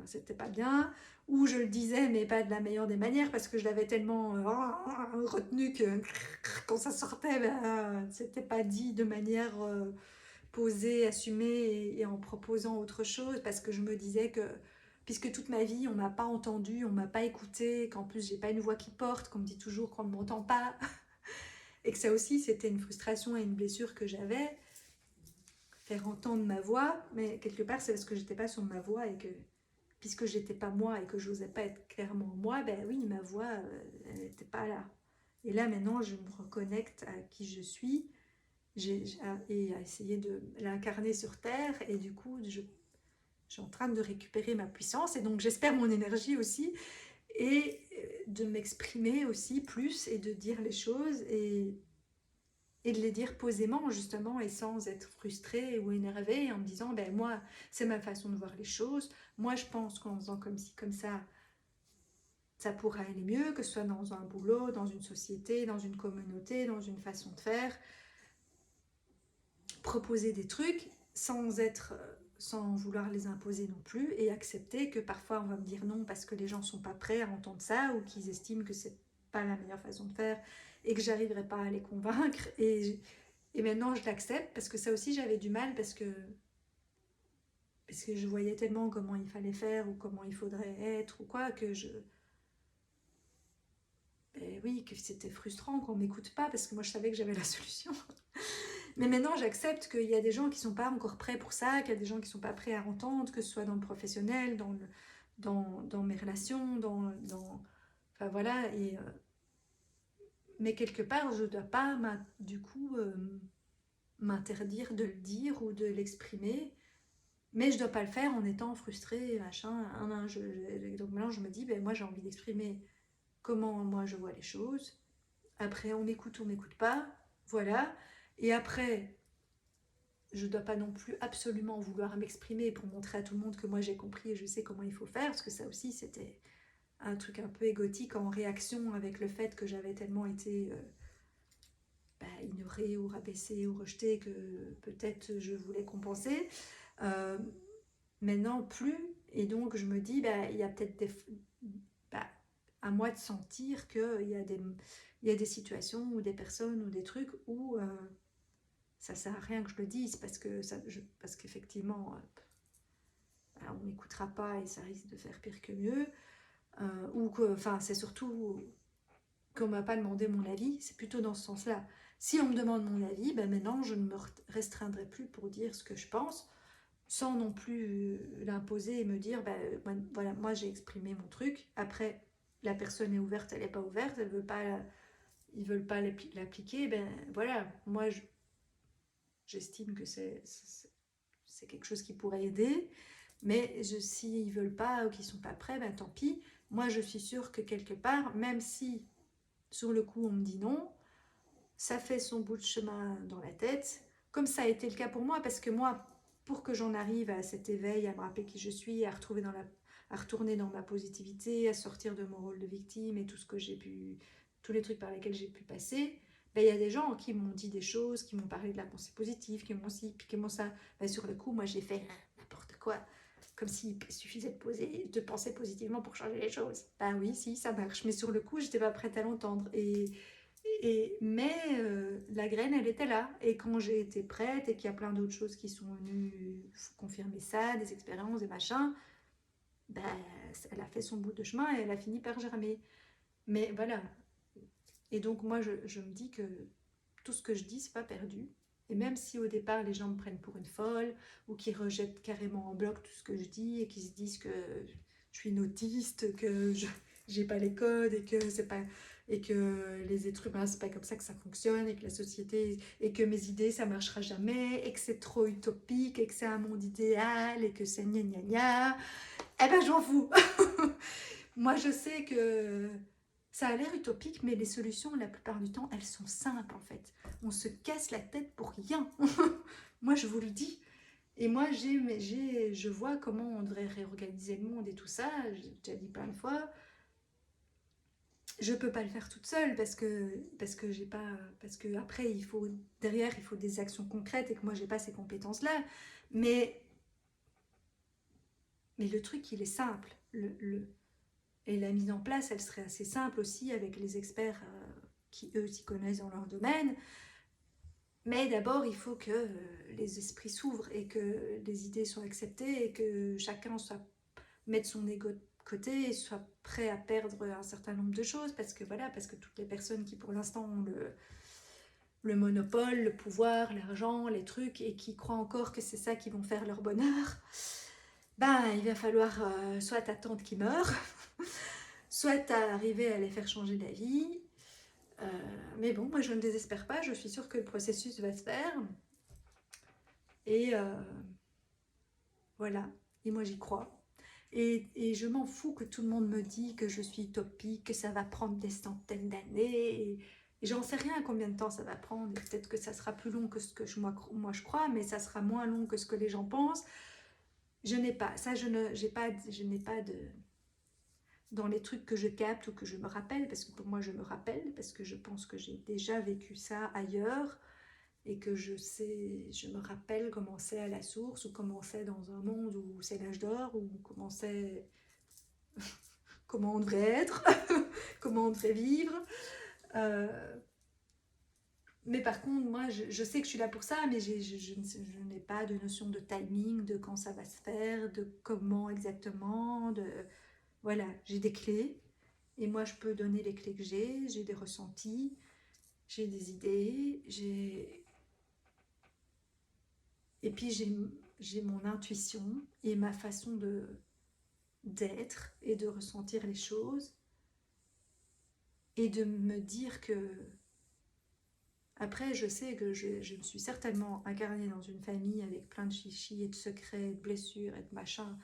c'était pas bien. Ou je le disais, mais pas de la meilleure des manières parce que je l'avais tellement retenu que quand ça sortait, ben, c'était pas dit de manière posée, assumée et en proposant autre chose parce que je me disais que puisque toute ma vie on m'a pas entendu, on m'a pas écouté, qu'en plus j'ai pas une voix qui porte, qu'on me dit toujours qu'on ne m'entend pas et que ça aussi c'était une frustration et une blessure que j'avais, faire entendre ma voix, mais quelque part c'est parce que j'étais pas sur ma voix et que puisque j'étais pas moi et que j'osais pas être clairement moi, ben oui ma voix elle n'était pas là. Et là maintenant je me reconnecte à qui je suis et à essayer de l'incarner sur Terre et du coup je suis en train de récupérer ma puissance et donc j'espère mon énergie aussi et de m'exprimer aussi plus et de dire les choses et de les dire posément justement et sans être frustrée ou énervée en me disant ben moi c'est ma façon de voir les choses, moi je pense qu'en faisant comme ci comme ça pourra aller mieux, que ce soit dans un boulot, dans une société, dans une communauté, dans une façon de faire, proposer des trucs sans vouloir les imposer non plus et accepter que parfois on va me dire non parce que les gens sont pas prêts à entendre ça ou qu'ils estiment que c'est pas la meilleure façon de faire et que j'arriverai pas à les convaincre et maintenant je l'accepte parce que ça aussi j'avais du mal parce que je voyais tellement comment il fallait faire ou comment il faudrait être ou quoi que ben oui, que c'était frustrant qu'on m'écoute pas parce que moi je savais que j'avais la solution. Mais maintenant, j'accepte qu'il y a des gens qui ne sont pas encore prêts pour ça, qu'il y a des gens qui ne sont pas prêts à entendre, que ce soit dans le professionnel, dans mes relations, enfin voilà, mais quelque part, je ne dois pas, du coup, m'interdire de le dire ou de l'exprimer, mais je ne dois pas le faire en étant frustrée, machin, donc maintenant je me dis, ben, moi j'ai envie d'exprimer comment moi je vois les choses, après on m'écoute ou on m'écoute pas, voilà, et après je ne dois pas non plus absolument vouloir m'exprimer pour montrer à tout le monde que moi j'ai compris et je sais comment il faut faire, parce que ça aussi c'était un truc un peu égotique en réaction avec le fait que j'avais tellement été ignorée ou rabaissée ou rejetée que peut-être je voulais compenser. Euh, Maintenant plus, et donc je me dis, il y a peut-être bah, à moi de sentir qu'il y a des situations ou des personnes ou des trucs où ça sert à rien que je le dise parce qu'effectivement on m'écoutera pas et ça risque de faire pire que mieux, ou que, enfin c'est surtout qu'on m'a pas demandé mon avis, c'est plutôt dans ce sens-là. Si on me demande mon avis, maintenant je ne me restreindrai plus pour dire ce que je pense, sans non plus l'imposer et me dire, voilà, moi j'ai exprimé mon truc, après la personne est ouverte, elle n'est pas ouverte, elle veut pas, ils veulent pas l'appliquer, voilà, moi j'estime que c'est quelque chose qui pourrait aider, mais s'ils veulent pas ou qu'ils sont pas prêts, tant pis. Moi je suis sûre que quelque part, même si sur le coup on me dit non, ça fait son bout de chemin dans la tête, comme ça a été le cas pour moi, parce que moi, pour que j'en arrive à cet éveil, à me rappeler qui je suis, à retourner dans ma positivité, à sortir de mon rôle de victime et tout ce que j'ai pu, tous les trucs par lesquels j'ai pu passer, il y a des gens qui m'ont dit des choses, qui m'ont parlé de la pensée positive, qui m'ont ci, qui m'ont ça. Sur le coup, moi j'ai fait n'importe quoi, comme s'il suffisait de penser positivement pour changer les choses. Oui, si, ça marche, mais sur le coup, j'étais pas prête à l'entendre. Mais la graine, elle était là. Et quand j'ai été prête et qu'il y a plein d'autres choses qui sont venues confirmer ça, des expériences, des machins, elle a fait son bout de chemin et elle a fini par germer. Mais voilà. Et donc moi, je me dis que tout ce que je dis, c'est pas perdu. Et même si au départ, les gens me prennent pour une folle ou qu'ils rejettent carrément en bloc tout ce que je dis et qu'ils se disent que je suis une autiste, que je j'ai pas les codes et que c'est pas et que les êtres humains c'est pas comme ça que ça fonctionne et que la société et que mes idées ça marchera jamais et que c'est trop utopique et que c'est un monde idéal et que c'est gna gna gna, j'en fous. Moi je sais que ça a l'air utopique, mais les solutions la plupart du temps elles sont simples en fait. On se casse la tête pour rien. Moi je vous le dis. Et moi, je vois comment on devrait réorganiser le monde et tout ça. J'ai déjà dit plein de fois. Je peux pas le faire toute seule parce que j'ai pas, parce que après derrière il faut des actions concrètes et que moi j'ai pas ces compétences là. Mais le truc il est simple. Et la mise en place elle serait assez simple aussi avec les experts qui eux s'y connaissent dans leur domaine. Mais d'abord, il faut que les esprits s'ouvrent et que les idées soient acceptées et que chacun mette son ego de côté et soit prêt à perdre un certain nombre de choses parce que voilà, parce que toutes les personnes qui pour l'instant ont le monopole, le pouvoir, l'argent, les trucs et qui croient encore que c'est ça qui vont faire leur bonheur, il va falloir soit attendre qu'ils meurent, soit arriver à les faire changer d'avis. Mais bon, moi je ne désespère pas, je suis sûre que le processus va se faire. Et voilà, et moi j'y crois. Et je m'en fous que tout le monde me dise que je suis utopique, que ça va prendre des centaines d'années. Et j'en sais rien combien de temps ça va prendre. Peut-être que ça sera plus long que ce que moi je crois, mais ça sera moins long que ce que les gens pensent. Je n'ai pas, ça je n'ai pas de... Dans les trucs que je capte ou que je me rappelle, parce que pour moi je me rappelle, parce que je pense que j'ai déjà vécu ça ailleurs, et que je me rappelle comment c'est à la source, ou comment c'est dans un monde où c'est l'âge d'or, ou comment on devrait être, comment on devrait vivre. Mais par contre, moi, je sais que je suis là pour ça, mais je n'ai pas de notion de timing, de quand ça va se faire, de comment exactement, Voilà, j'ai des clés, et moi, je peux donner les clés que j'ai des ressentis, j'ai des idées, et puis j'ai mon intuition et ma façon d'être et de ressentir les choses et de me dire que après je sais que je me suis certainement incarnée dans une famille avec plein de chichis et de secrets, de blessures et de machins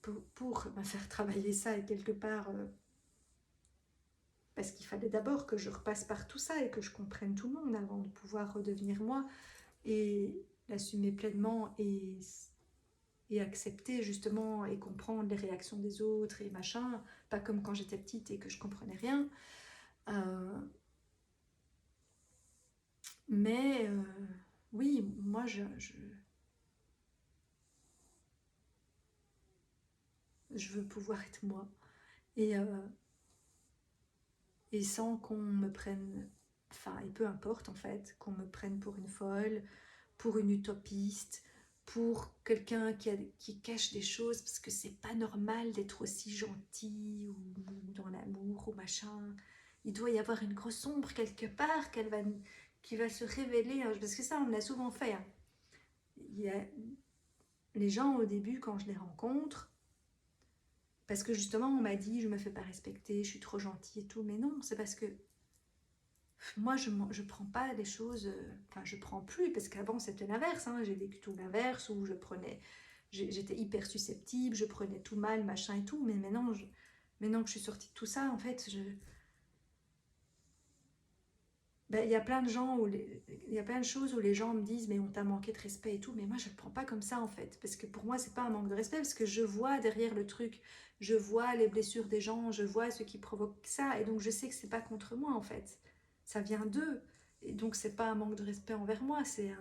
pour me faire travailler ça et quelque part parce qu'il fallait d'abord que je repasse par tout ça et que je comprenne tout le monde avant de pouvoir redevenir moi et l'assumer pleinement et accepter justement et comprendre les réactions des autres et machin, pas comme quand j'étais petite et que je comprenais rien. Euh, mais oui, moi je veux pouvoir être moi et, euh, et sans qu'on me prenne, enfin et peu importe en fait, qu'on me prenne pour une folle, pour une utopiste, pour quelqu'un qui cache des choses parce que c'est pas normal d'être aussi gentil ou dans l'amour ou machin. Il doit y avoir une grosse ombre quelque part qui va se révéler, hein, parce que ça on l'a souvent fait. Hein. Il y a les gens au début quand je les rencontre, parce que justement on m'a dit je me fais pas respecter, je suis trop gentille et tout, mais non, c'est parce que moi, je prends pas les choses, enfin, je prends plus, parce qu'avant c'était l'inverse, hein, j'ai vécu tout l'inverse, où j'étais hyper susceptible, je prenais tout mal, machin et tout, mais maintenant que je suis sortie de tout ça, en fait, ben, il y a plein de gens il y a plein de choses où les gens me disent mais on t'a manqué de respect et tout, mais moi je le prends pas comme ça en fait, parce que pour moi c'est pas un manque de respect, parce que je vois derrière le truc, je vois les blessures des gens, je vois ce qui provoque ça, et donc je sais que c'est pas contre moi en fait, ça vient d'eux, et donc c'est pas un manque de respect envers moi, c'est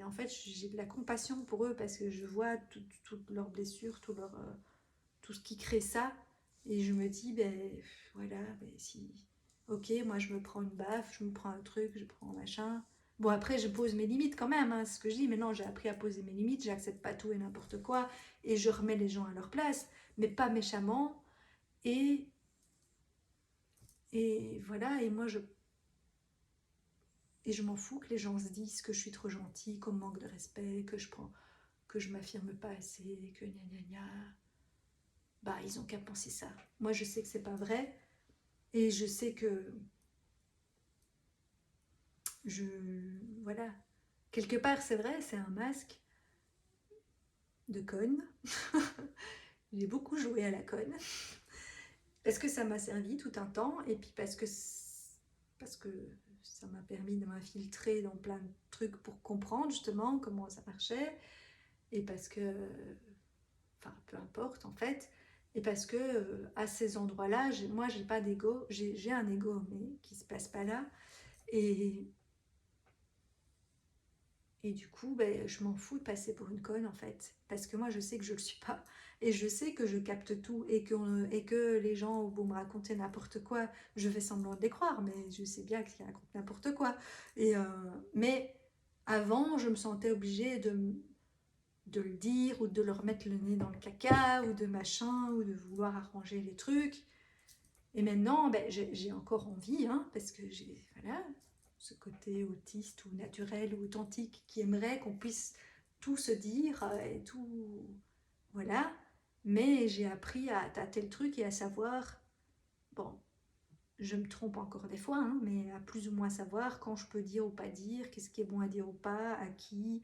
en fait j'ai de la compassion pour eux parce que je vois toutes leurs blessures, tout ce qui crée ça. Et je me dis, ben voilà, ben si. Ok, moi je me prends une baffe, je me prends un truc, je prends un machin. Bon, après, je pose mes limites quand même, hein, c'est ce que je dis. Maintenant, j'ai appris à poser mes limites, j'accepte pas tout et n'importe quoi, et je remets les gens à leur place, mais pas méchamment. Et, et voilà, et je m'en fous que les gens se disent que je suis trop gentille, qu'on me manque de respect, que je m'affirme pas assez, que gna gna gna. Bah, ils ont qu'à penser ça. Moi, je sais que c'est pas vrai, et je sais que je voilà, quelque part c'est vrai, c'est un masque de conne. J'ai beaucoup joué à la conne parce que ça m'a servi tout un temps et puis parce que ça m'a permis de m'infiltrer dans plein de trucs pour comprendre justement comment ça marchait, et parce que enfin peu importe en fait, et parce que à ces endroits-là moi j'ai pas d'ego, j'ai un ego mais qui se passe pas là, et Et du coup, ben, je m'en fous de passer pour une conne en fait. Parce que moi, je sais que je le suis pas. Et je sais que je capte tout et que les gens vont me raconter n'importe quoi. Je fais semblant de les croire, mais je sais bien qu'ils racontent n'importe quoi. Mais avant, je me sentais obligée de le dire ou de leur mettre le nez dans le caca ou de machin ou de vouloir arranger les trucs. Et maintenant, ben, j'ai encore envie, hein, parce que j'ai voilà, ce côté autiste ou naturel ou authentique qui aimerait qu'on puisse tout se dire et tout. Voilà. Mais j'ai appris à tâter le truc et à savoir, bon, je me trompe encore des fois, hein, mais à plus ou moins savoir quand je peux dire ou pas dire, qu'est-ce qui est bon à dire ou pas, à qui,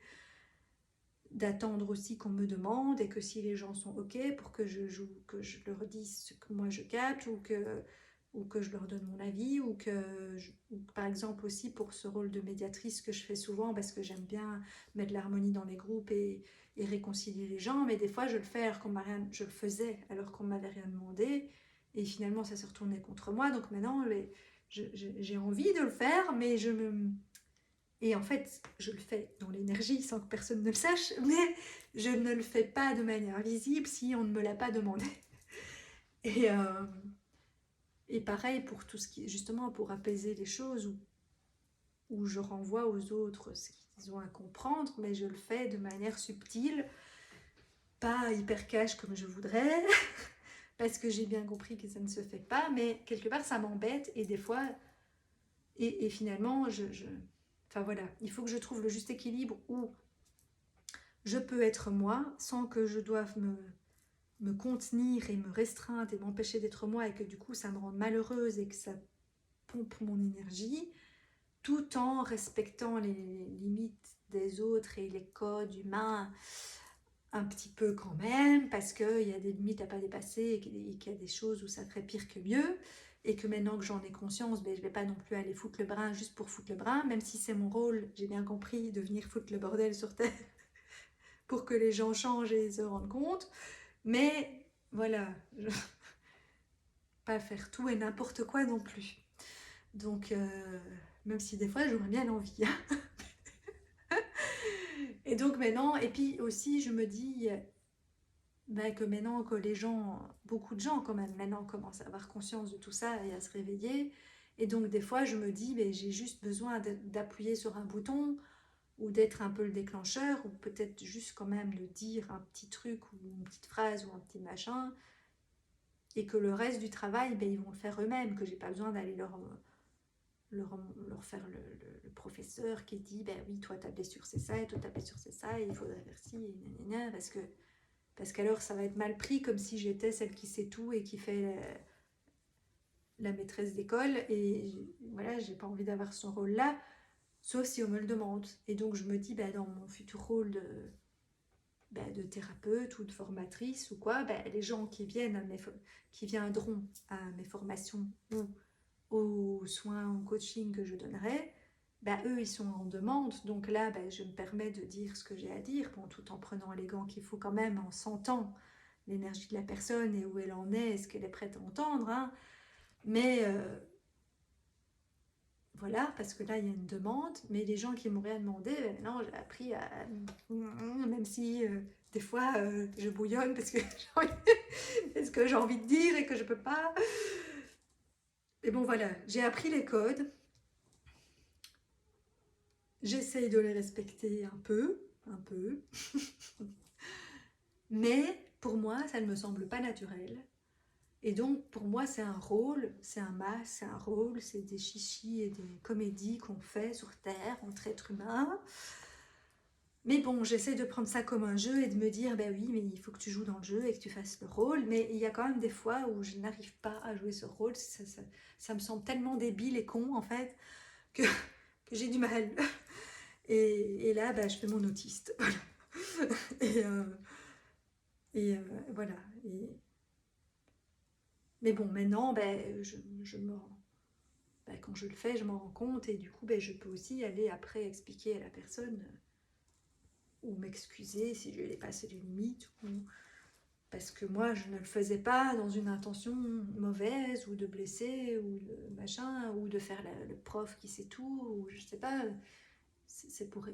d'attendre aussi qu'on me demande et que si les gens sont ok pour que je joue, que je leur dise ce que moi je capte ou que je leur donne mon avis ou par exemple aussi pour ce rôle de médiatrice que je fais souvent parce que j'aime bien mettre l'harmonie dans les groupes et réconcilier les gens, mais des fois je le fais alors je le faisais alors qu'on m'avait rien demandé et finalement ça se retournait contre moi, donc maintenant j'ai envie de le faire mais et en fait, je le fais dans l'énergie sans que personne ne le sache, mais je ne le fais pas de manière visible si on ne me l'a pas demandé. Et, euh, et pareil pour tout ce qui est justement pour apaiser les choses où je renvoie aux autres ce qu'ils ont à comprendre, mais je le fais de manière subtile, pas hyper cash comme je voudrais, parce que j'ai bien compris que ça ne se fait pas, mais quelque part ça m'embête et des fois, et finalement, enfin voilà, il faut que je trouve le juste équilibre où je peux être moi sans que je doive me contenir et me restreindre et m'empêcher d'être moi et que du coup ça me rende malheureuse et que ça pompe mon énergie, tout en respectant les limites des autres et les codes humains un petit peu quand même, parce qu'il y a des limites à pas dépasser et qu'il y a des choses où ça ferait pire que mieux, et que maintenant que j'en ai conscience, ben, je vais pas non plus aller foutre le brin juste pour foutre le brin, même si c'est mon rôle, j'ai bien compris, de venir foutre le bordel sur terre pour que les gens changent et se rendent compte, mais voilà, pas faire tout et n'importe quoi non plus. Donc, même si des fois j'aurais bien l'envie. Et donc maintenant, et puis aussi je me dis ben, que maintenant que les gens, beaucoup de gens quand même, maintenant commencent à avoir conscience de tout ça et à se réveiller. Et donc des fois je me dis, ben, j'ai juste besoin d'appuyer sur un bouton ou d'être un peu le déclencheur ou peut-être juste quand même de dire un petit truc ou une petite phrase ou un petit machin et que le reste du travail, ben, ils vont le faire eux-mêmes, que j'ai pas besoin d'aller leur faire le professeur qui dit ben oui toi ta blessure c'est ça et toi ta blessure c'est ça et il faudrait faire ci et gna, parce qu'alors ça va être mal pris comme si j'étais celle qui sait tout et qui fait la maîtresse d'école et voilà j'ai pas envie d'avoir ce rôle là sauf si on me le demande et donc je me dis ben, dans mon futur rôle de thérapeute ou de formatrice ou quoi ben, les gens qui viendront à mes formations ou aux soins, au coaching que je donnerai, bah, eux, ils sont en demande. Donc là, bah, je me permets de dire ce que j'ai à dire, bon, tout en prenant les gants qu'il faut quand même, en sentant l'énergie de la personne et où elle en est, ce qu'elle est prête à entendre. Hein. Mais voilà, parce que là, il y a une demande. Mais les gens qui m'ont rien demandé, bah, maintenant, j'ai appris à... Même si des fois, je bouillonne parce que j'ai envie de dire et que je peux pas. Et bon, voilà, j'ai appris les codes. J'essaye de les respecter un peu, mais pour moi, ça ne me semble pas naturel. Et donc, pour moi, c'est un rôle, c'est un masque, c'est un rôle, c'est des chichis et des comédies qu'on fait sur Terre entre êtres humains. Mais bon, j'essaie de prendre ça comme un jeu et de me dire, ben oui, mais il faut que tu joues dans le jeu et que tu fasses le rôle. Mais il y a quand même des fois où je n'arrive pas à jouer ce rôle. Ça me semble tellement débile et con, en fait, que, que j'ai du mal. Et là, bah, je fais mon autiste. et, euh, et voilà. Mais bon, maintenant, ben, quand je le fais, je m'en rends compte. Et du coup, ben, je peux aussi aller après expliquer à la personne ou m'excuser si je lui ai dépassé les limites. Parce que moi, je ne le faisais pas dans une intention mauvaise ou de blesser ou de machin ou de faire le prof qui sait tout ou je sais pas. C'est pour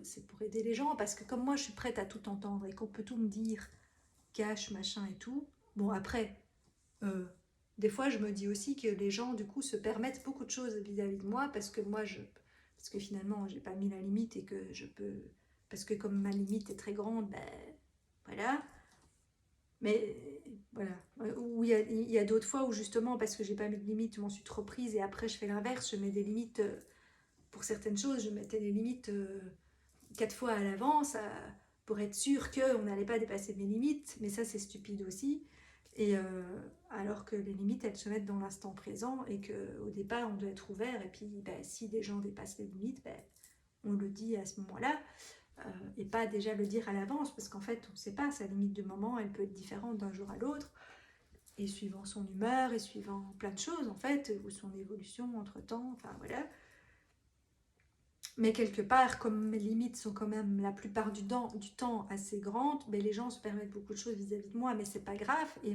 aider les gens parce que comme moi je suis prête à tout entendre et qu'on peut tout me dire, cache, machin et tout, bon après, euh, des fois je me dis aussi que les gens du coup se permettent beaucoup de choses vis-à-vis de moi parce que parce que finalement j'ai pas mis la limite et que je peux, parce que comme ma limite est très grande, ben voilà, mais voilà, ou il y a d'autres fois où justement parce que j'ai pas mis de limite, je m'en suis trop prise et après je fais l'inverse, je mets des limites pour certaines choses, je mettais des limites 4 fois à l'avance pour être sûr qu'on n'allait pas dépasser mes limites, mais ça c'est stupide aussi. Et alors que les limites elles se mettent dans l'instant présent et qu'au départ on doit être ouvert et puis ben, si des gens dépassent les limites, ben, on le dit à ce moment-là et pas déjà le dire à l'avance parce qu'en fait on ne sait pas, sa limite de moment elle peut être différente d'un jour à l'autre et suivant son humeur et suivant plein de choses en fait ou son évolution entre temps, enfin voilà. Mais quelque part, comme mes limites sont quand même la plupart du temps assez grandes, ben les gens se permettent beaucoup de choses vis-à-vis de moi, mais c'est pas grave. Et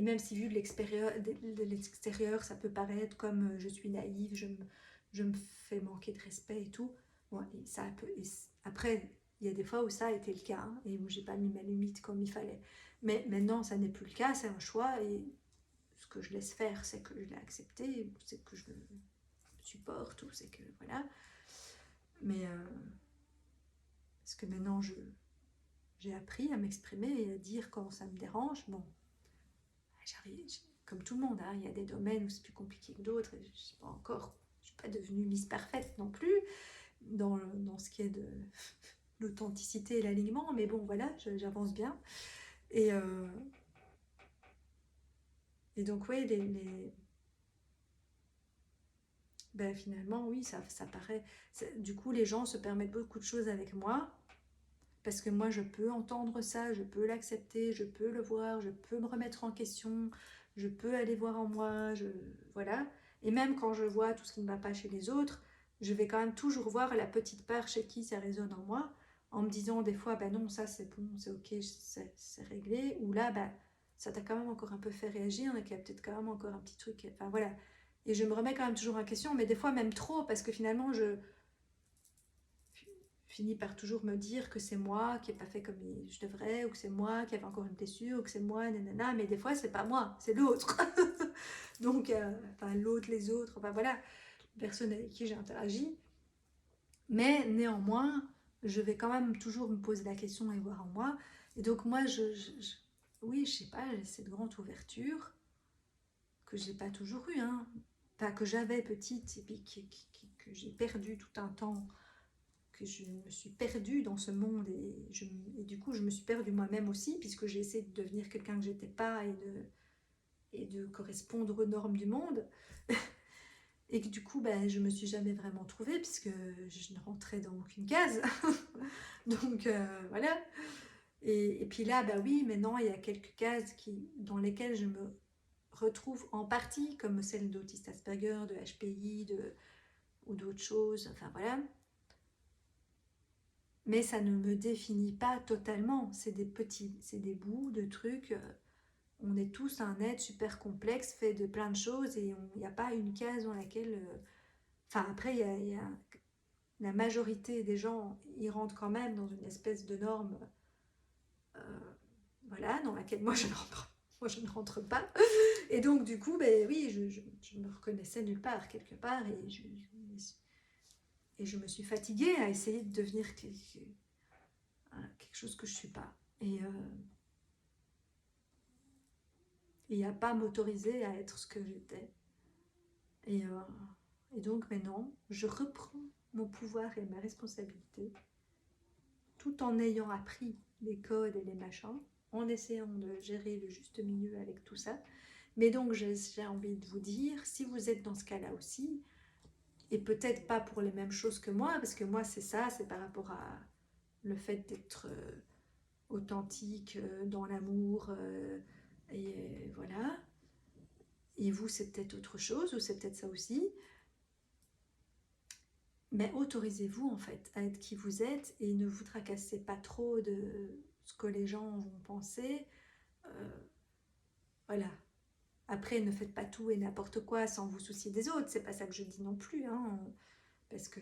même si vu de l'extérieur, ça peut paraître comme je suis naïve, je me fais manquer de respect et tout. Bon, après, il y a des fois où ça a été le cas hein, et où j'ai pas mis ma limite comme il fallait. Mais maintenant, ça n'est plus le cas, c'est un choix et ce que je laisse faire, c'est que je l'ai accepté, c'est que je le supporte ou c'est que voilà. Mais parce que maintenant j'ai appris à m'exprimer et à dire quand ça me dérange. Bon, j'arrive, comme tout le monde, hein, il y a des domaines où c'est plus compliqué que d'autres. Je ne suis pas encore, je suis pas devenue Miss Parfaite non plus dans ce qui est l'authenticité et l'alignement, mais bon, voilà, j'avance bien. Et, euh, et donc, oui, ben, finalement, oui, ça paraît... Du coup, les gens se permettent beaucoup de choses avec moi, parce que moi, je peux entendre ça, je peux l'accepter, je peux le voir, je peux me remettre en question, je peux aller voir en moi, voilà. Et même quand je vois tout ce qui ne va pas chez les autres, je vais quand même toujours voir la petite part chez qui ça résonne en moi, en me disant des fois, ben non, ça c'est bon, c'est ok, c'est réglé, ou là, ben, ça t'a quand même encore un peu fait réagir, donc il y a peut-être quand même encore un petit truc, enfin voilà. Et je me remets quand même toujours en question, mais des fois même trop, parce que finalement, je finis par toujours me dire que c'est moi qui n'ai pas fait comme je devrais, ou que c'est moi qui avais encore une blessure, ou que c'est moi, nanana, mais des fois c'est pas moi, c'est l'autre. Donc, enfin l'autre, les autres, enfin voilà, personne avec qui j'ai interagi. Mais néanmoins, je vais quand même toujours me poser la question et voir en moi. Et donc moi, oui, je sais pas, j'ai cette grande ouverture que j'ai pas toujours eue, hein. Enfin, que j'avais petite et puis que j'ai perdu tout un temps, que je me suis perdue dans ce monde et du coup je me suis perdue moi-même aussi puisque j'ai essayé de devenir quelqu'un que j'étais pas et de correspondre aux normes du monde et que du coup ben, je me suis jamais vraiment trouvée puisque je ne rentrais dans aucune case. Donc voilà. Et puis là, bah oui, maintenant il y a quelques cases dans lesquelles je me retrouve en partie, comme celle d'autiste Asperger, de HPI, ou d'autres choses, enfin voilà. Mais ça ne me définit pas totalement. C'est des bouts de trucs. On est tous un être super complexe, fait de plein de choses, et il n'y a pas une case dans laquelle. Enfin, après, la majorité des gens, ils rentrent quand même dans une espèce de norme, voilà, dans laquelle moi je ne rentre pas. Et donc, du coup, ben oui, je me reconnaissais nulle part, quelque part, et je me suis fatiguée à essayer de devenir quelque chose que je ne suis pas. Et à pas m'autoriser à être ce que j'étais. Et, euh, et donc maintenant, je reprends mon pouvoir et ma responsabilité, tout en ayant appris les codes et les machins, en essayant de gérer le juste milieu avec tout ça. Mais donc j'ai envie de vous dire, si vous êtes dans ce cas-là aussi, et peut-être pas pour les mêmes choses que moi, parce que moi c'est ça, c'est par rapport à le fait d'être authentique dans l'amour, et voilà. Et vous, c'est peut-être autre chose, ou c'est peut-être ça aussi. Mais autorisez-vous en fait à être qui vous êtes et ne vous tracassez pas trop de ce que les gens vont penser. Euh, voilà. Après, ne faites pas tout et n'importe quoi sans vous soucier des autres. C'est pas ça que je dis non plus, hein, parce que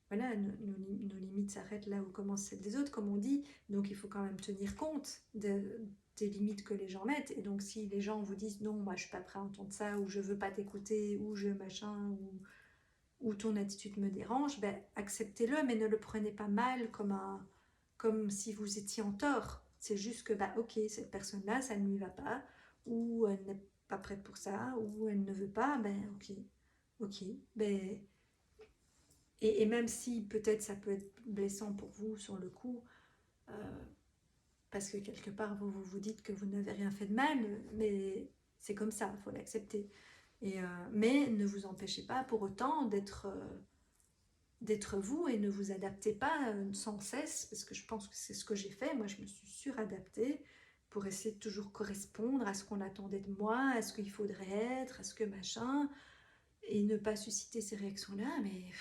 voilà, nos limites s'arrêtent là où commencent celles des autres, comme on dit. Donc, il faut quand même tenir compte des limites que les gens mettent. Et donc, si les gens vous disent non, moi je suis pas prêt à entendre ça, ou je veux pas t'écouter, ou je machin, ou ton attitude me dérange, ben, acceptez-le, mais ne le prenez pas mal comme si vous étiez en tort. C'est juste que, bah, ok, cette personne-là, ça ne lui va pas, ou elle n'est pas prête pour ça, ou elle ne veut pas, ben ok, ok. Ben, et même si peut-être ça peut être blessant pour vous sur le coup, euh, parce que quelque part vous dites que vous n'avez rien fait de mal, mais c'est comme ça, il faut l'accepter. Mais ne vous empêchez pas pour autant d'être vous et ne vous adaptez pas sans cesse, parce que je pense que c'est ce que j'ai fait. Moi, je me suis suradaptée pour essayer de toujours correspondre à ce qu'on attendait de moi, à ce qu'il faudrait être, à ce que machin, et ne pas susciter ces réactions-là. Mais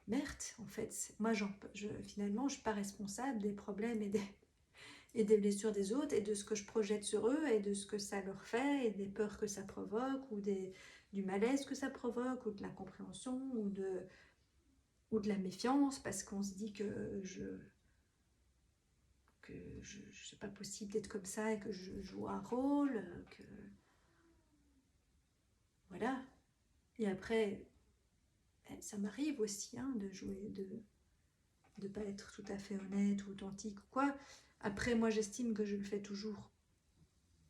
merde, en fait, moi, finalement, je ne suis pas responsable des problèmes et des blessures des autres, et de ce que je projette sur eux, et de ce que ça leur fait, et des peurs que ça provoque, du malaise que ça provoque, ou de l'incompréhension, ou de la méfiance parce qu'on se dit que c'est pas possible d'être comme ça et que je joue un rôle, que voilà. Et après, ça m'arrive aussi de jouer, de pas être tout à fait honnête ou authentique ou quoi. Après, moi, j'estime que je le fais toujours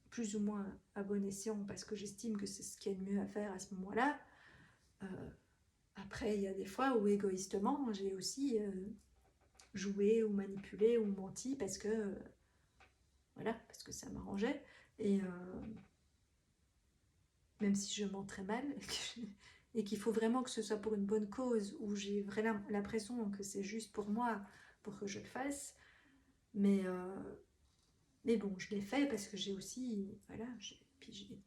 plus ou moins à bon escient parce que j'estime que c'est ce qu'il y a de mieux à faire à ce moment-là. Après, il y a des fois où égoïstement, j'ai aussi joué ou manipulé ou menti parce que, voilà, parce que ça m'arrangeait. Et même si je mens très mal, et qu'il faut vraiment que ce soit pour une bonne cause, où j'ai vraiment l'impression que c'est juste pour moi, pour que je le fasse. Mais bon, je l'ai fait parce que j'ai aussi, voilà,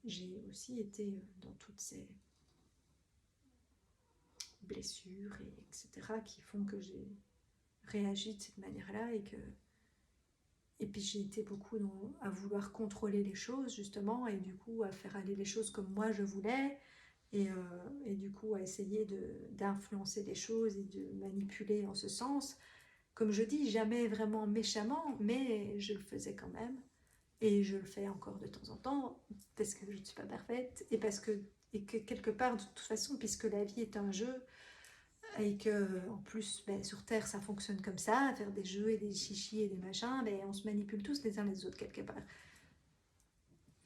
j'ai aussi été dans toutes ces blessures, etc., qui font que j'ai réagi de cette manière-là et puis j'ai été beaucoup à vouloir contrôler les choses, justement, et du coup à faire aller les choses comme moi je voulais, et du coup à essayer d'influencer les choses et de manipuler en ce sens. Comme je dis, jamais vraiment méchamment, mais je le faisais quand même. Et je le fais encore de temps en temps, parce que je ne suis pas parfaite, et que quelque part, de toute façon, puisque la vie est un jeu, et que en plus, ben, sur Terre, ça fonctionne comme ça, faire des jeux et des chichis et des machins, ben, on se manipule tous les uns les autres quelque part.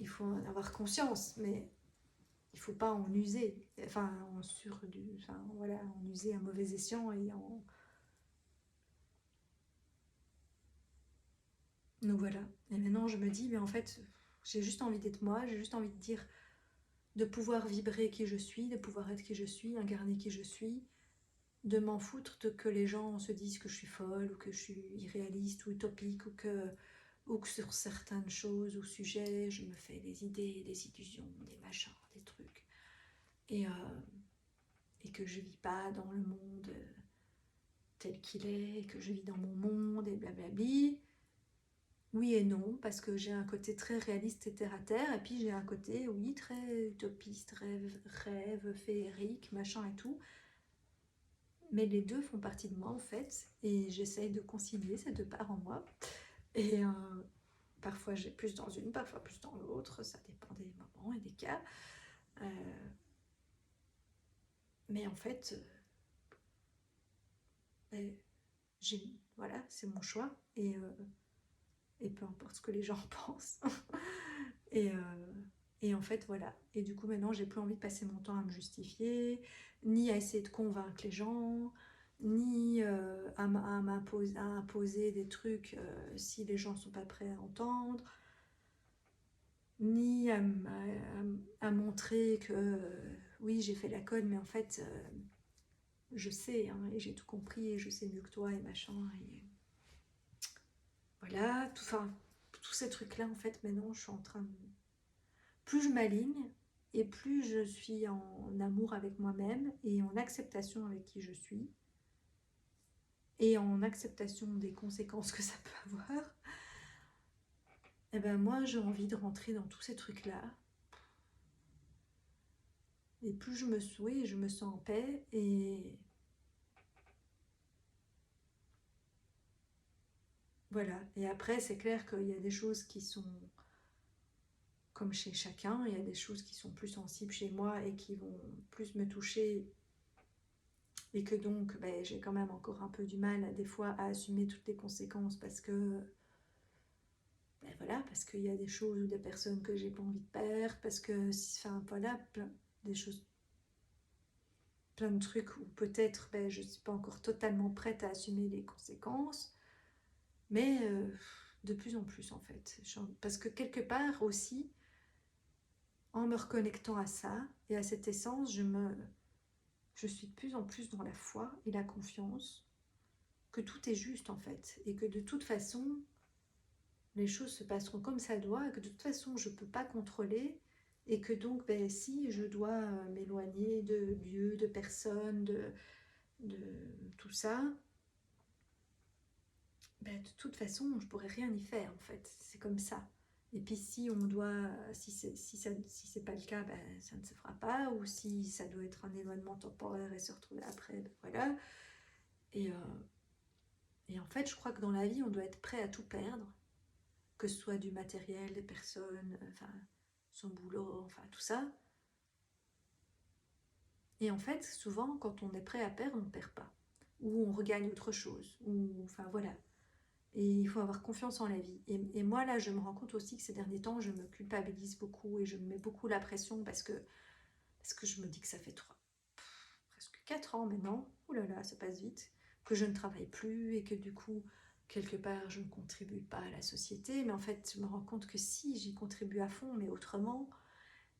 Il faut en avoir conscience, mais il ne faut pas en user, enfin, enfin, voilà, en user à mauvais escient et en... Donc voilà. Et maintenant, je me dis, mais en fait, j'ai juste envie d'être moi, j'ai juste envie de dire, de pouvoir vibrer qui je suis, de pouvoir être qui je suis, incarner qui je suis, de m'en foutre de que les gens se disent que je suis folle ou que je suis irréaliste ou utopique ou que sur certaines choses ou sujets, je me fais des idées, des illusions, des machins, des trucs. Et, euh, et que je vis pas dans le monde tel qu'il est, et que je vis dans mon monde et blablabli. Oui et non, parce que j'ai un côté très réaliste et terre à terre, et puis j'ai un côté, oui, très utopiste, rêve féerique, machin et tout. Mais les deux font partie de moi en fait, et j'essaye de concilier ces deux parts en moi. Et parfois j'ai plus dans une, parfois plus dans l'autre, ça dépend des moments et des cas. Euh, mais en fait, euh, voilà, c'est mon choix, et peu importe ce que les gens pensent. et, et en fait, voilà. Et du coup, maintenant, j'ai plus envie de passer mon temps à me justifier, ni à essayer de convaincre les gens, ni à imposer des trucs si les gens ne sont pas prêts à entendre, ni à montrer que oui, j'ai fait la conne, mais en fait, je sais, hein, et j'ai tout compris, et je sais mieux que toi, et machin. Et voilà, tous ces trucs-là, en fait, maintenant, je suis en train de... Plus je m'aligne, et plus je suis en amour avec moi-même, et en acceptation avec qui je suis, et en acceptation des conséquences que ça peut avoir, et ben moi, j'ai envie de rentrer dans tous ces trucs-là. Et plus je me sens en paix, et voilà. Et après, c'est clair qu'il y a des choses qui sont comme chez chacun, il y a des choses qui sont plus sensibles chez moi et qui vont plus me toucher, et que donc ben, j'ai quand même encore un peu du mal des fois à assumer toutes les conséquences parce que ben voilà, parce qu'il y a des choses ou des personnes que j'ai pas envie de perdre, parce que enfin voilà, des choses, plein de trucs où peut-être ben, je suis pas encore totalement prête à assumer les conséquences, mais de plus en plus en fait, parce que quelque part aussi, en me reconnectant à ça et à cette essence, je suis de plus en plus dans la foi et la confiance que tout est juste en fait, et que de toute façon, les choses se passeront comme ça doit, et que de toute façon, je ne peux pas contrôler, et que donc, ben, si je dois m'éloigner de lieux, de personnes, de tout ça, ben, de toute façon, je ne pourrais rien y faire en fait, c'est comme ça. Et puis si on doit, si c'est pas le cas, ben, ça ne se fera pas, ou si ça doit être un éloignement temporaire et se retrouver après, ben, voilà. Et, et en fait, je crois que dans la vie, on doit être prêt à tout perdre, que ce soit du matériel, des personnes, enfin, son boulot, enfin, tout ça. Et en fait, souvent, quand on est prêt à perdre, on ne perd pas. Ou on regagne autre chose. Ou, enfin, voilà. Et il faut avoir confiance en la vie. Et moi, là, je me rends compte aussi que ces derniers temps, je me culpabilise beaucoup et je me mets beaucoup la pression parce que je me dis que ça fait presque 4 ans maintenant. Ouh là là, ça passe vite. que je ne travaille plus et que du coup, quelque part, je ne contribue pas à la société. Mais en fait, je me rends compte que si, j'y contribue à fond, mais autrement.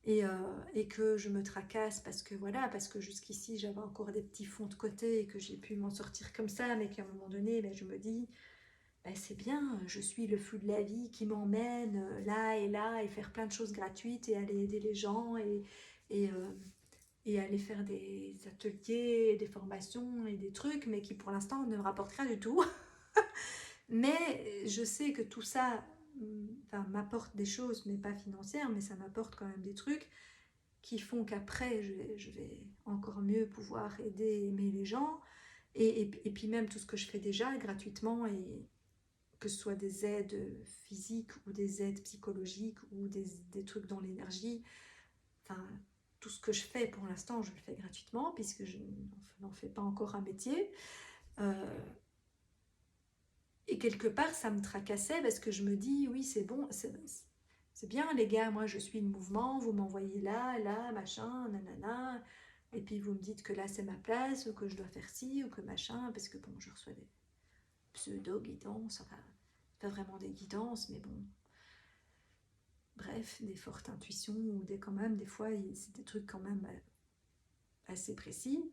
Et que je me tracasse parce que voilà, parce que jusqu'ici, j'avais encore des petits fonds de côté et que j'ai pu m'en sortir comme ça, mais qu'à un moment donné, ben, je me dis, ben, c'est bien, je suis le flux de la vie qui m'emmène là et faire plein de choses gratuites et aller aider les gens et, euh, et aller faire des ateliers, des formations et des trucs, mais qui pour l'instant ne me rapportent rien du tout. Mais je sais que tout ça enfin, m'apporte des choses, mais pas financières, mais ça m'apporte quand même des trucs qui font qu'après, je vais encore mieux pouvoir aider et aimer les gens. Et puis même tout ce que je fais déjà gratuitement, et que ce soit des aides physiques ou des aides psychologiques ou des trucs dans l'énergie, enfin, tout ce que je fais pour l'instant, je le fais gratuitement puisque je n'en fais pas encore un métier. Euh, et quelque part, ça me tracassait parce que je me dis, oui, c'est bon, c'est bien les gars, moi je suis le mouvement, vous m'envoyez là, machin, nanana, et puis vous me dites que là c'est ma place, ou que je dois faire ci, ou que machin, parce que bon, je reçois des pseudo-guidances, enfin, pas vraiment des guidances, mais bon, bref, des fortes intuitions, ou des quand même, des fois, c'est des trucs quand même assez précis,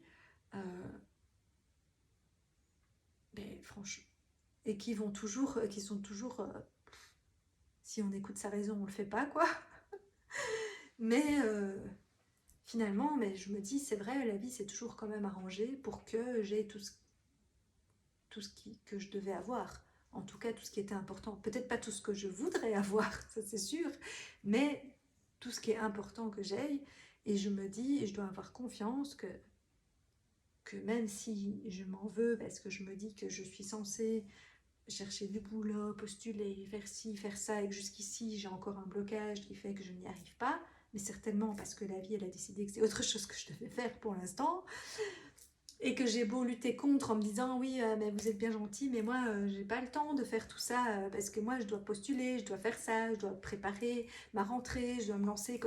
mais franchement, et qui vont toujours, qui sont toujours, si on écoute sa raison, on le fait pas, quoi, mais... finalement, mais je me dis, c'est vrai, la vie s'est toujours quand même arrangée pour que j'ai que je devais avoir. En tout cas, tout ce qui était important. Peut-être pas tout ce que je voudrais avoir, ça c'est sûr, mais tout ce qui est important que j'ai. Et je me dis, et je dois avoir confiance que même si je m'en veux, parce que je me dis que je suis censée chercher du boulot, postuler, faire ci, faire ça, et que jusqu'ici j'ai encore un blocage qui fait que je n'y arrive pas, mais certainement parce que la vie elle a décidé que c'est autre chose que je devais faire pour l'instant, et que j'ai beau lutter contre en me disant oui mais vous êtes bien gentil, mais moi j'ai pas le temps de faire tout ça parce que moi je dois postuler, je dois faire ça, je dois préparer ma rentrée, je dois me lancer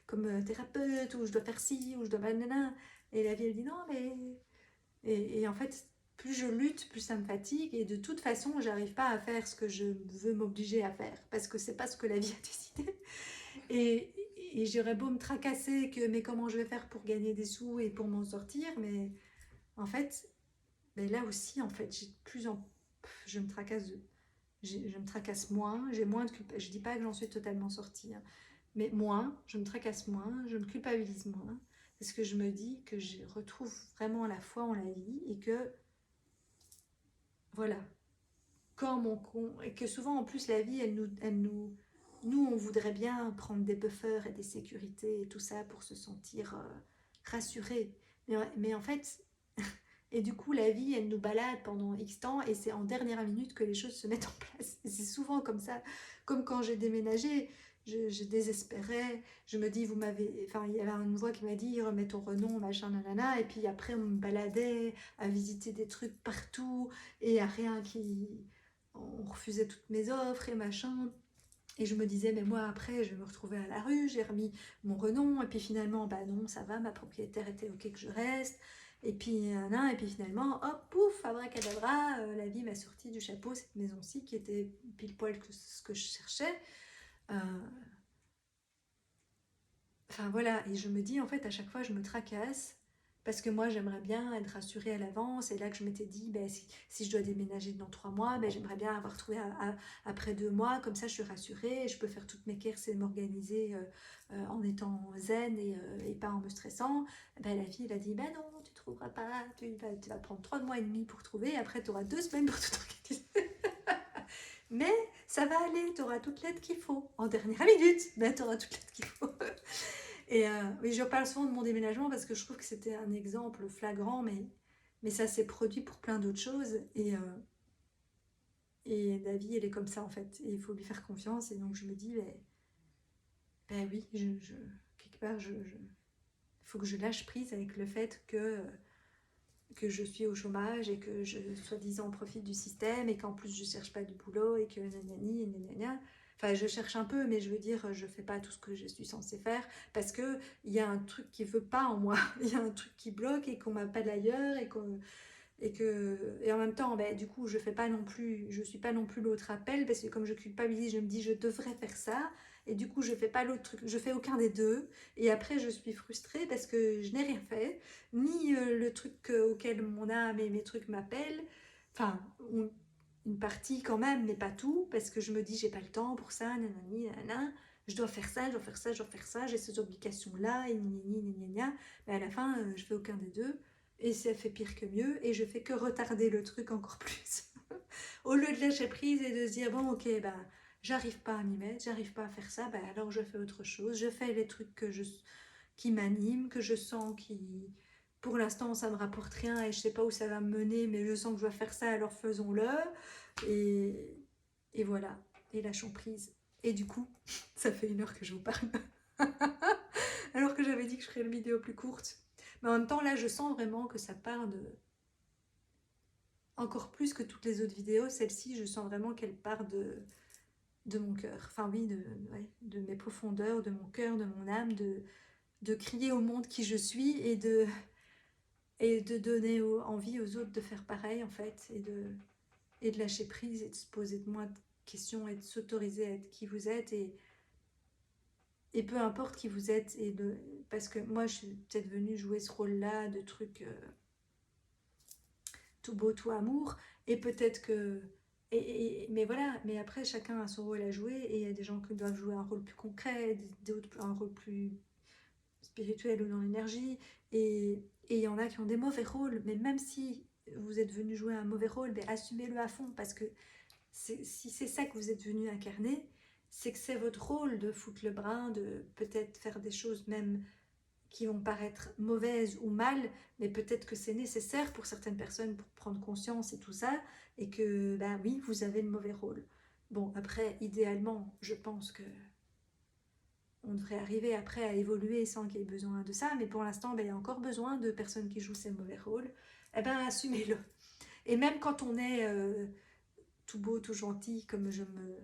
comme thérapeute, ou je dois faire ci, ou je dois nanana. Et la vie elle dit non mais et en fait, plus je lutte, plus ça me fatigue. Et de toute façon, j'arrive pas à faire ce que je veux m'obliger à faire. Parce que c'est pas ce que la vie a décidé. Et, et j'aurais beau me tracasser que mais comment je vais faire pour gagner des sous et pour m'en sortir. Mais en fait, mais là aussi, en fait, j'ai de plus en je me tracasse je me tracasse moins, j'ai moins de culpabilité. Je dis pas que j'en suis totalement sortie, hein, mais moins, je me tracasse moins, je me culpabilise moins, parce que je me dis que je retrouve vraiment la foi en la vie et que voilà, comme et que souvent en plus la vie nous on voudrait bien prendre des buffers et des sécurités et tout ça pour se sentir rassuré, mais en fait et du coup la vie elle nous balade pendant X temps et c'est en dernière minute que les choses se mettent en place, et c'est souvent comme ça, comme quand j'ai déménagé. Je désespérais, je me dis, vous m'avez. Enfin, il y avait une voix qui m'a dit, remets ton renom, machin, nanana. Et puis après, on me baladait à visiter des trucs partout et à rien qui. On refusait toutes mes offres et machin. Et je me disais, mais moi après, je vais me retrouver à la rue, j'ai remis mon renom. Et puis finalement, bah non, ça va, ma propriétaire était ok que je reste. Et puis finalement, hop, pouf, abracadabra, la vie m'a sorti du chapeau cette maison-ci qui était pile poil ce que je cherchais. Euh, Enfin voilà, et je me dis en fait à chaque fois je me tracasse parce que moi j'aimerais bien être rassurée à l'avance, et là que je m'étais dit ben, si je dois déménager dans 3 mois, ben, j'aimerais bien avoir trouvé après 2 mois, comme ça je suis rassurée, je peux faire toutes mes quêtes et m'organiser en étant zen et pas en me stressant. Ben, la vie elle a dit ben non tu trouveras pas, tu vas prendre 3 mois et demi pour trouver, après tu auras 2 semaines pour tout organiser. Mais ça va aller, tu auras toute l'aide qu'il faut. En dernière minute, ben, tu auras toute l'aide qu'il faut. Et oui, je parle souvent de mon déménagement parce que je trouve que c'était un exemple flagrant, mais ça s'est produit pour plein d'autres choses. Et la vie, elle est comme ça en fait. Et il faut lui faire confiance. Et donc je me dis, ben oui, quelque part, faut que je lâche prise avec le fait que je suis au chômage et que je, soi-disant, profite du système et qu'en plus je cherche pas du boulot et que nanani et nanana. Enfin, je cherche un peu, mais je veux dire, je fais pas tout ce que je suis censée faire parce que il y a un truc qui veut pas en moi. Il y a un truc qui bloque et qu'on m'appelle ailleurs Et en même temps, ben, du coup, je suis pas non plus l'autre appel, parce que comme je culpabilise, je me dis je devrais faire ça, et du coup je fais pas l'autre truc, je fais aucun des deux, et après je suis frustrée parce que je n'ai rien fait, ni le truc auquel mon âme et mes trucs m'appellent, enfin une partie quand même, mais pas tout, parce que je me dis j'ai pas le temps pour ça, nanani, nanana, je dois faire ça, je dois faire ça, je dois faire ça, j'ai ces obligations-là, et mais à la fin je fais aucun des deux. Et ça fait pire que mieux, et je fais que retarder le truc encore plus. Au lieu de lâcher prise et de se dire, bon ok, bah, j'arrive pas à m'y mettre, j'arrive pas à faire ça, bah, alors je fais autre chose, je fais les trucs qui m'animent, que je sens qui... Pour l'instant, ça me rapporte rien et je sais pas où ça va me mener, mais je sens que je dois faire ça, alors faisons-le. Et, et voilà, et lâchons prise. Et du coup, ça fait 1 heure que je vous parle. Alors que j'avais dit que je ferais une vidéo plus courte. Mais en même temps, là, je sens vraiment que ça part de... Encore plus que toutes les autres vidéos, celle-ci, je sens vraiment qu'elle part de mon cœur. Enfin oui, ouais, de mes profondeurs, de mon cœur, de mon âme, de crier au monde qui je suis et de donner envie aux autres de faire pareil, en fait, et de lâcher prise et de se poser de moins de questions et de s'autoriser à être qui vous êtes et peu importe qui vous êtes. Parce que moi, je suis peut-être venue jouer ce rôle-là de truc... tout beau, tout amour, et peut-être que... mais voilà, mais après chacun a son rôle à jouer, et il y a des gens qui doivent jouer un rôle plus concret, d'autres un rôle plus spirituel ou dans l'énergie, et il y en a qui ont des mauvais rôles, mais même si vous êtes venu jouer un mauvais rôle, ben assumez-le à fond, parce que si c'est ça que vous êtes venu incarner, c'est que c'est votre rôle de foutre le brin, de peut-être faire des choses même qui vont paraître mauvaises ou mal, mais peut-être que c'est nécessaire pour certaines personnes pour prendre conscience et tout ça, et que, ben oui, vous avez le mauvais rôle. Bon, après, idéalement, je pense que on devrait arriver après à évoluer sans qu'il y ait besoin de ça, mais pour l'instant, ben, il y a encore besoin de personnes qui jouent ces mauvais rôles. Eh ben, assumez-le. Et même quand on est tout beau, tout gentil, comme je me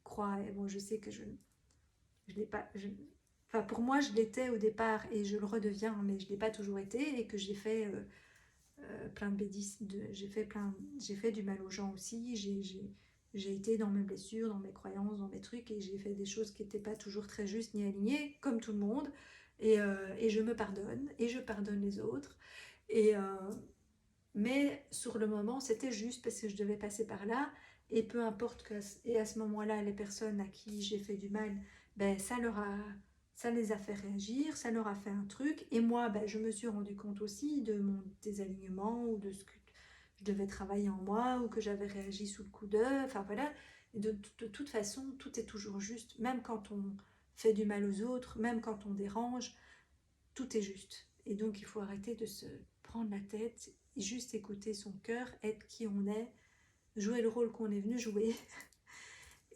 crois, et bon, je sais que je l'ai pas... Enfin, pour moi, je l'étais au départ et je le redeviens, mais je ne l'ai pas toujours été et que j'ai fait plein de bêtises. J'ai fait du mal aux gens aussi. J'ai été dans mes blessures, dans mes croyances, dans mes trucs, et j'ai fait des choses qui n'étaient pas toujours très justes ni alignées, comme tout le monde. Et je me pardonne et je pardonne les autres. Et, mais sur le moment, c'était juste parce que je devais passer par là. Et peu importe et à ce moment-là, les personnes à qui j'ai fait du mal, ben, ça les a fait réagir, ça leur a fait un truc. Et moi, ben, je me suis rendu compte aussi de mon désalignement ou de ce que je devais travailler en moi ou que j'avais réagi sous le coup d'eux. Enfin voilà, et de toute façon, tout est toujours juste. Même quand on fait du mal aux autres, même quand on dérange, tout est juste. Et donc, il faut arrêter de se prendre la tête, juste écouter son cœur, être qui on est, jouer le rôle qu'on est venu jouer.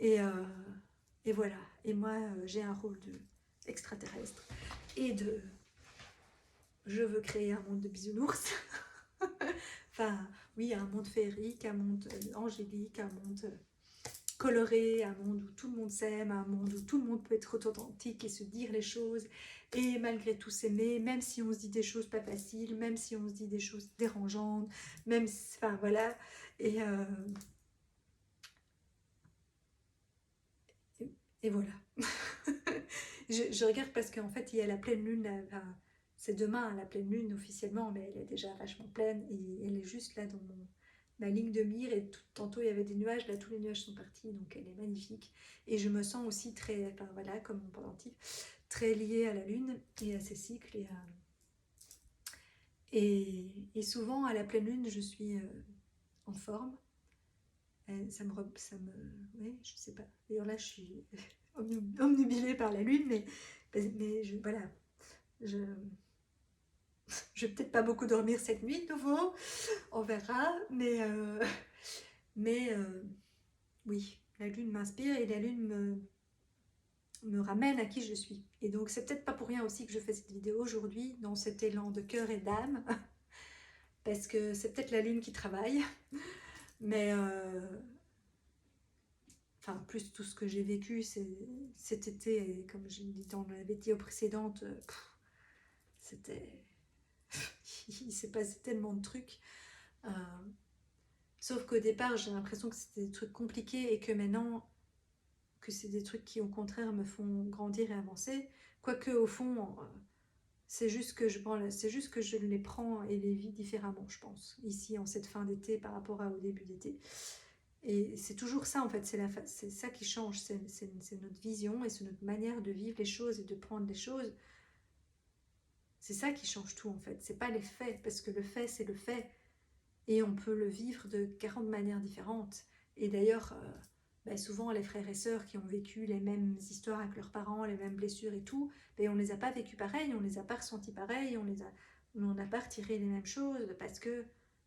Et, euh, et voilà. Et moi, j'ai un rôle de extraterrestre et de je veux créer un monde de bisounours. Enfin, oui, un monde féerique, un monde angélique, un monde coloré, un monde où tout le monde s'aime, un monde où tout le monde peut être authentique et se dire les choses et malgré tout s'aimer, même si on se dit des choses pas faciles, même si on se dit des choses dérangeantes, même si, enfin voilà. Et, euh, et voilà. je regarde parce qu'en fait, il y a la pleine lune, enfin, c'est demain la pleine lune officiellement, mais elle est déjà vachement pleine et elle est juste là dans ma ligne de mire. Et tantôt il y avait des nuages, là tous les nuages sont partis, donc elle est magnifique. Et je me sens aussi très, enfin, voilà, comme mon pendentif, très liée à la lune et à ses cycles. Et souvent à la pleine lune, je suis en forme. Ouais, je sais pas. D'ailleurs là, je suis omnubilée par la lune, mais voilà, je, je vais peut-être pas beaucoup dormir cette nuit de nouveau, on verra, mais oui, la lune m'inspire et la lune me ramène à qui je suis. Et donc c'est peut-être pas pour rien aussi que je fais cette vidéo aujourd'hui, dans cet élan de cœur et d'âme, parce que c'est peut-être la lune qui travaille, mais enfin plus tout ce que j'ai vécu cet été, et comme j'ai dit dans la vidéo précédente, c'était il s'est passé tellement de trucs, Euh, Sauf qu'au départ, j'ai l'impression que c'était des trucs compliqués et que maintenant, que c'est des trucs qui au contraire me font grandir et avancer. Quoique au fond, c'est juste que je les prends et les vis différemment, je pense, ici en cette fin d'été par rapport au début d'été. Et c'est toujours ça en fait, c'est ça qui change, c'est notre vision et c'est notre manière de vivre les choses et de prendre les choses. C'est ça qui change tout en fait, c'est pas les faits, parce que le fait c'est le fait et on peut le vivre de 40 manières différentes. Et d'ailleurs, souvent les frères et sœurs qui ont vécu les mêmes histoires avec leurs parents, les mêmes blessures et tout, on ne les a pas vécues pareil, on ne les a pas ressenties pareil, on n'a pas retiré les mêmes choses parce que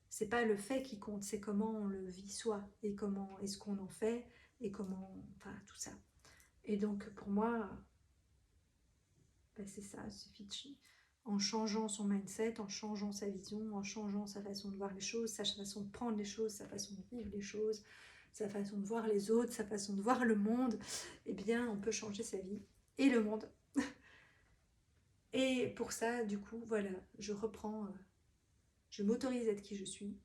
c'est pas le fait qui compte, c'est comment on le vit soi et comment est-ce qu'on en fait et comment, enfin tout ça. Et donc pour moi, c'est ça, il suffit en changeant son mindset, en changeant sa vision, en changeant sa façon de voir les choses, sa façon de prendre les choses, sa façon de vivre les choses, sa façon de voir les autres, sa façon de voir le monde, eh bien on peut changer sa vie et le monde. Et pour ça, du coup, voilà, je reprends, je m'autorise à être qui je suis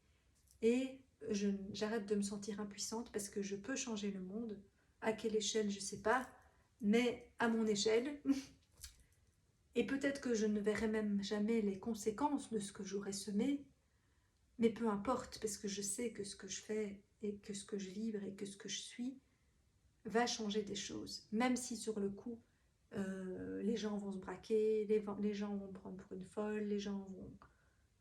et j'arrête de me sentir impuissante parce que je peux changer le monde. À quelle échelle, je ne sais pas, mais à mon échelle. Et peut-être que je ne verrai même jamais les conséquences de ce que j'aurais semé, mais peu importe, parce que je sais que ce que je fais et que ce que je vibre et que ce que je suis va changer des choses. Même si sur le coup, les gens vont se braquer, les gens vont me prendre pour une folle, les gens vont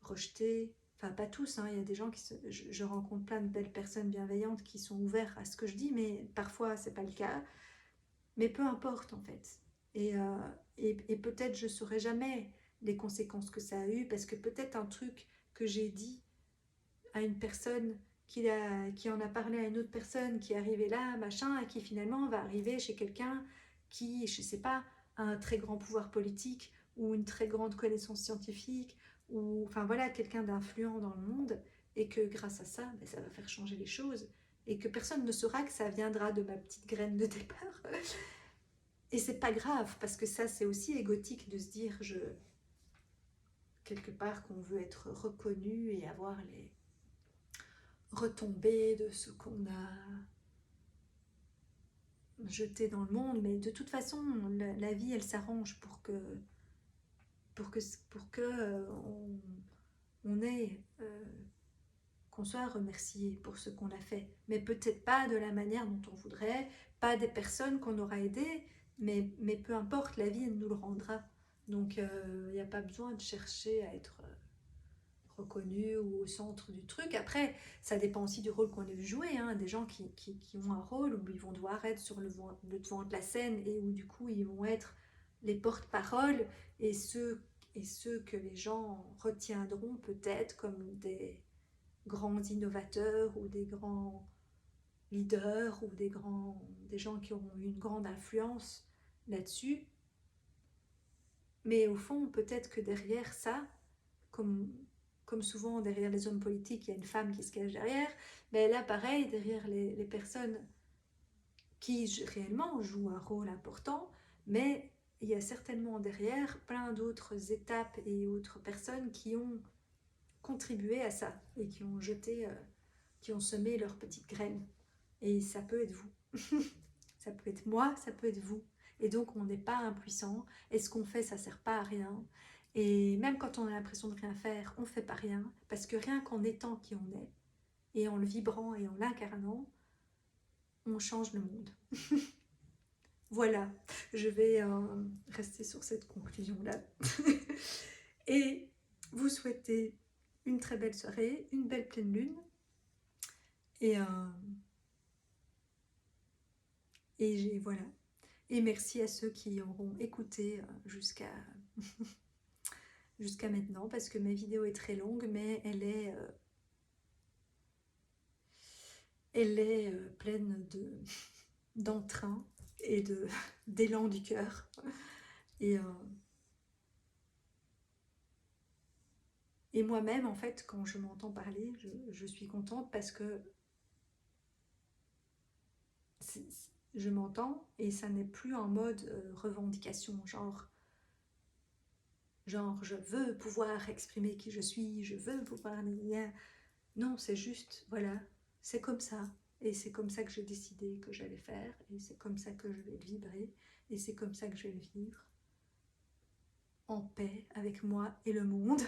rejeter. Enfin, pas tous, hein. Il y a des gens je rencontre plein de belles personnes bienveillantes qui sont ouvertes à ce que je dis, mais parfois, c'est pas le cas. Mais peu importe en fait. Et peut-être je ne saurai jamais les conséquences que ça a eu, parce que peut-être un truc que j'ai dit à une personne qui en a parlé à une autre personne qui est arrivée là, machin, et qui finalement va arriver chez quelqu'un qui, je ne sais pas, a un très grand pouvoir politique ou une très grande connaissance scientifique, ou enfin voilà, quelqu'un d'influent dans le monde, et que grâce à ça, ça va faire changer les choses, et que personne ne saura que ça viendra de ma petite graine de départ. Et c'est pas grave, parce que ça, c'est aussi égotique de se dire, quelque part, qu'on veut être reconnu et avoir les retombées de ce qu'on a jeté dans le monde. Mais de toute façon, la vie, elle s'arrange pour que, pour que on ait, qu'on soit remercié pour ce qu'on a fait. Mais peut-être pas de la manière dont on voudrait, pas des personnes qu'on aura aidées, mais peu importe, la vie, elle nous le rendra. Donc, il n'y a pas besoin de chercher à être reconnu ou au centre du truc. Après, ça dépend aussi du rôle qu'on a joué. Hein. Des gens qui ont un rôle où ils vont devoir être sur le devant de la scène et où du coup, ils vont être les porte-paroles et ceux que les gens retiendront peut-être comme des grands innovateurs ou des grands leaders ou des gens qui auront eu une grande influence là-dessus. Mais au fond, peut-être que derrière ça, comme, comme souvent derrière les hommes politiques, il y a une femme qui se cache derrière, mais là, pareil, derrière les personnes qui réellement jouent un rôle important, mais il y a certainement derrière plein d'autres étapes et autres personnes qui ont contribué à ça et qui ont qui ont semé leurs petites graines. Et ça peut être vous. Ça peut être moi, ça peut être vous. Et donc on n'est pas impuissant. Et ce qu'on fait, ça ne sert pas à rien. Et même quand on a l'impression de rien faire, on ne fait pas rien. Parce que rien qu'en étant qui on est, et en le vibrant et en l'incarnant, on change le monde. Voilà, je vais rester sur cette conclusion-là. Et vous souhaitez une très belle soirée, une belle pleine lune. Et, voilà. Et merci à ceux qui auront écouté jusqu'à maintenant, parce que ma vidéo est très longue, mais elle est pleine d'entrain et d'élan du cœur. Et, et moi-même, en fait, quand je m'entends parler, je suis contente parce que je m'entends et ça n'est plus en mode revendication, genre je veux pouvoir exprimer qui je suis, je veux pouvoir... Non, c'est juste, voilà, c'est comme ça. Et c'est comme ça que j'ai décidé que j'allais faire. Et c'est comme ça que je vais vibrer. Et c'est comme ça que je vais le vivre. En paix avec moi et le monde.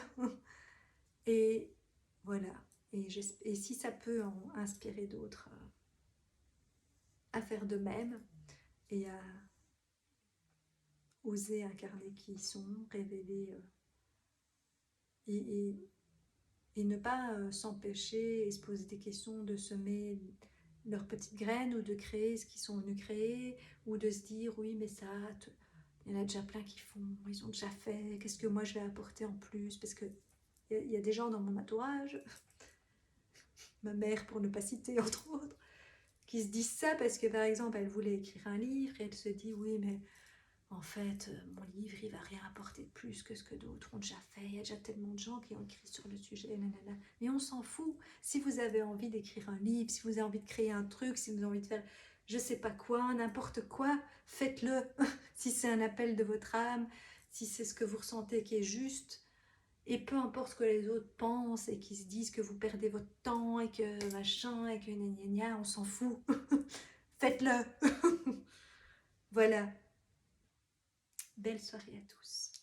Et voilà. Et si ça peut en inspirer d'autres à faire de même et à oser incarner qui ils sont, révéler et, et, et ne pas s'empêcher et se poser des questions de semer leurs petites graines ou de créer ce qu'ils sont venus créer ou de se dire oui mais ça il y en a déjà plein qui font, ils ont déjà fait, qu'est-ce que moi je vais apporter en plus, parce que il y a des gens dans mon entourage, ma mère pour ne pas citer entre autres, qui se disent ça parce que par exemple elle voulait écrire un livre et elle se dit oui mais en fait mon livre il va rien apporter de plus que ce que d'autres ont déjà fait, il y a déjà tellement de gens qui ont écrit sur le sujet, nanana. Mais on s'en fout, si vous avez envie d'écrire un livre, si vous avez envie de créer un truc, si vous avez envie de faire je sais pas quoi, n'importe quoi, faites-le. Si c'est un appel de votre âme, si c'est ce que vous ressentez qui est juste, et peu importe ce que les autres pensent et qu'ils se disent que vous perdez votre temps et que machin et que gna gna gna, on s'en fout. Faites-le. Voilà. Belle soirée à tous.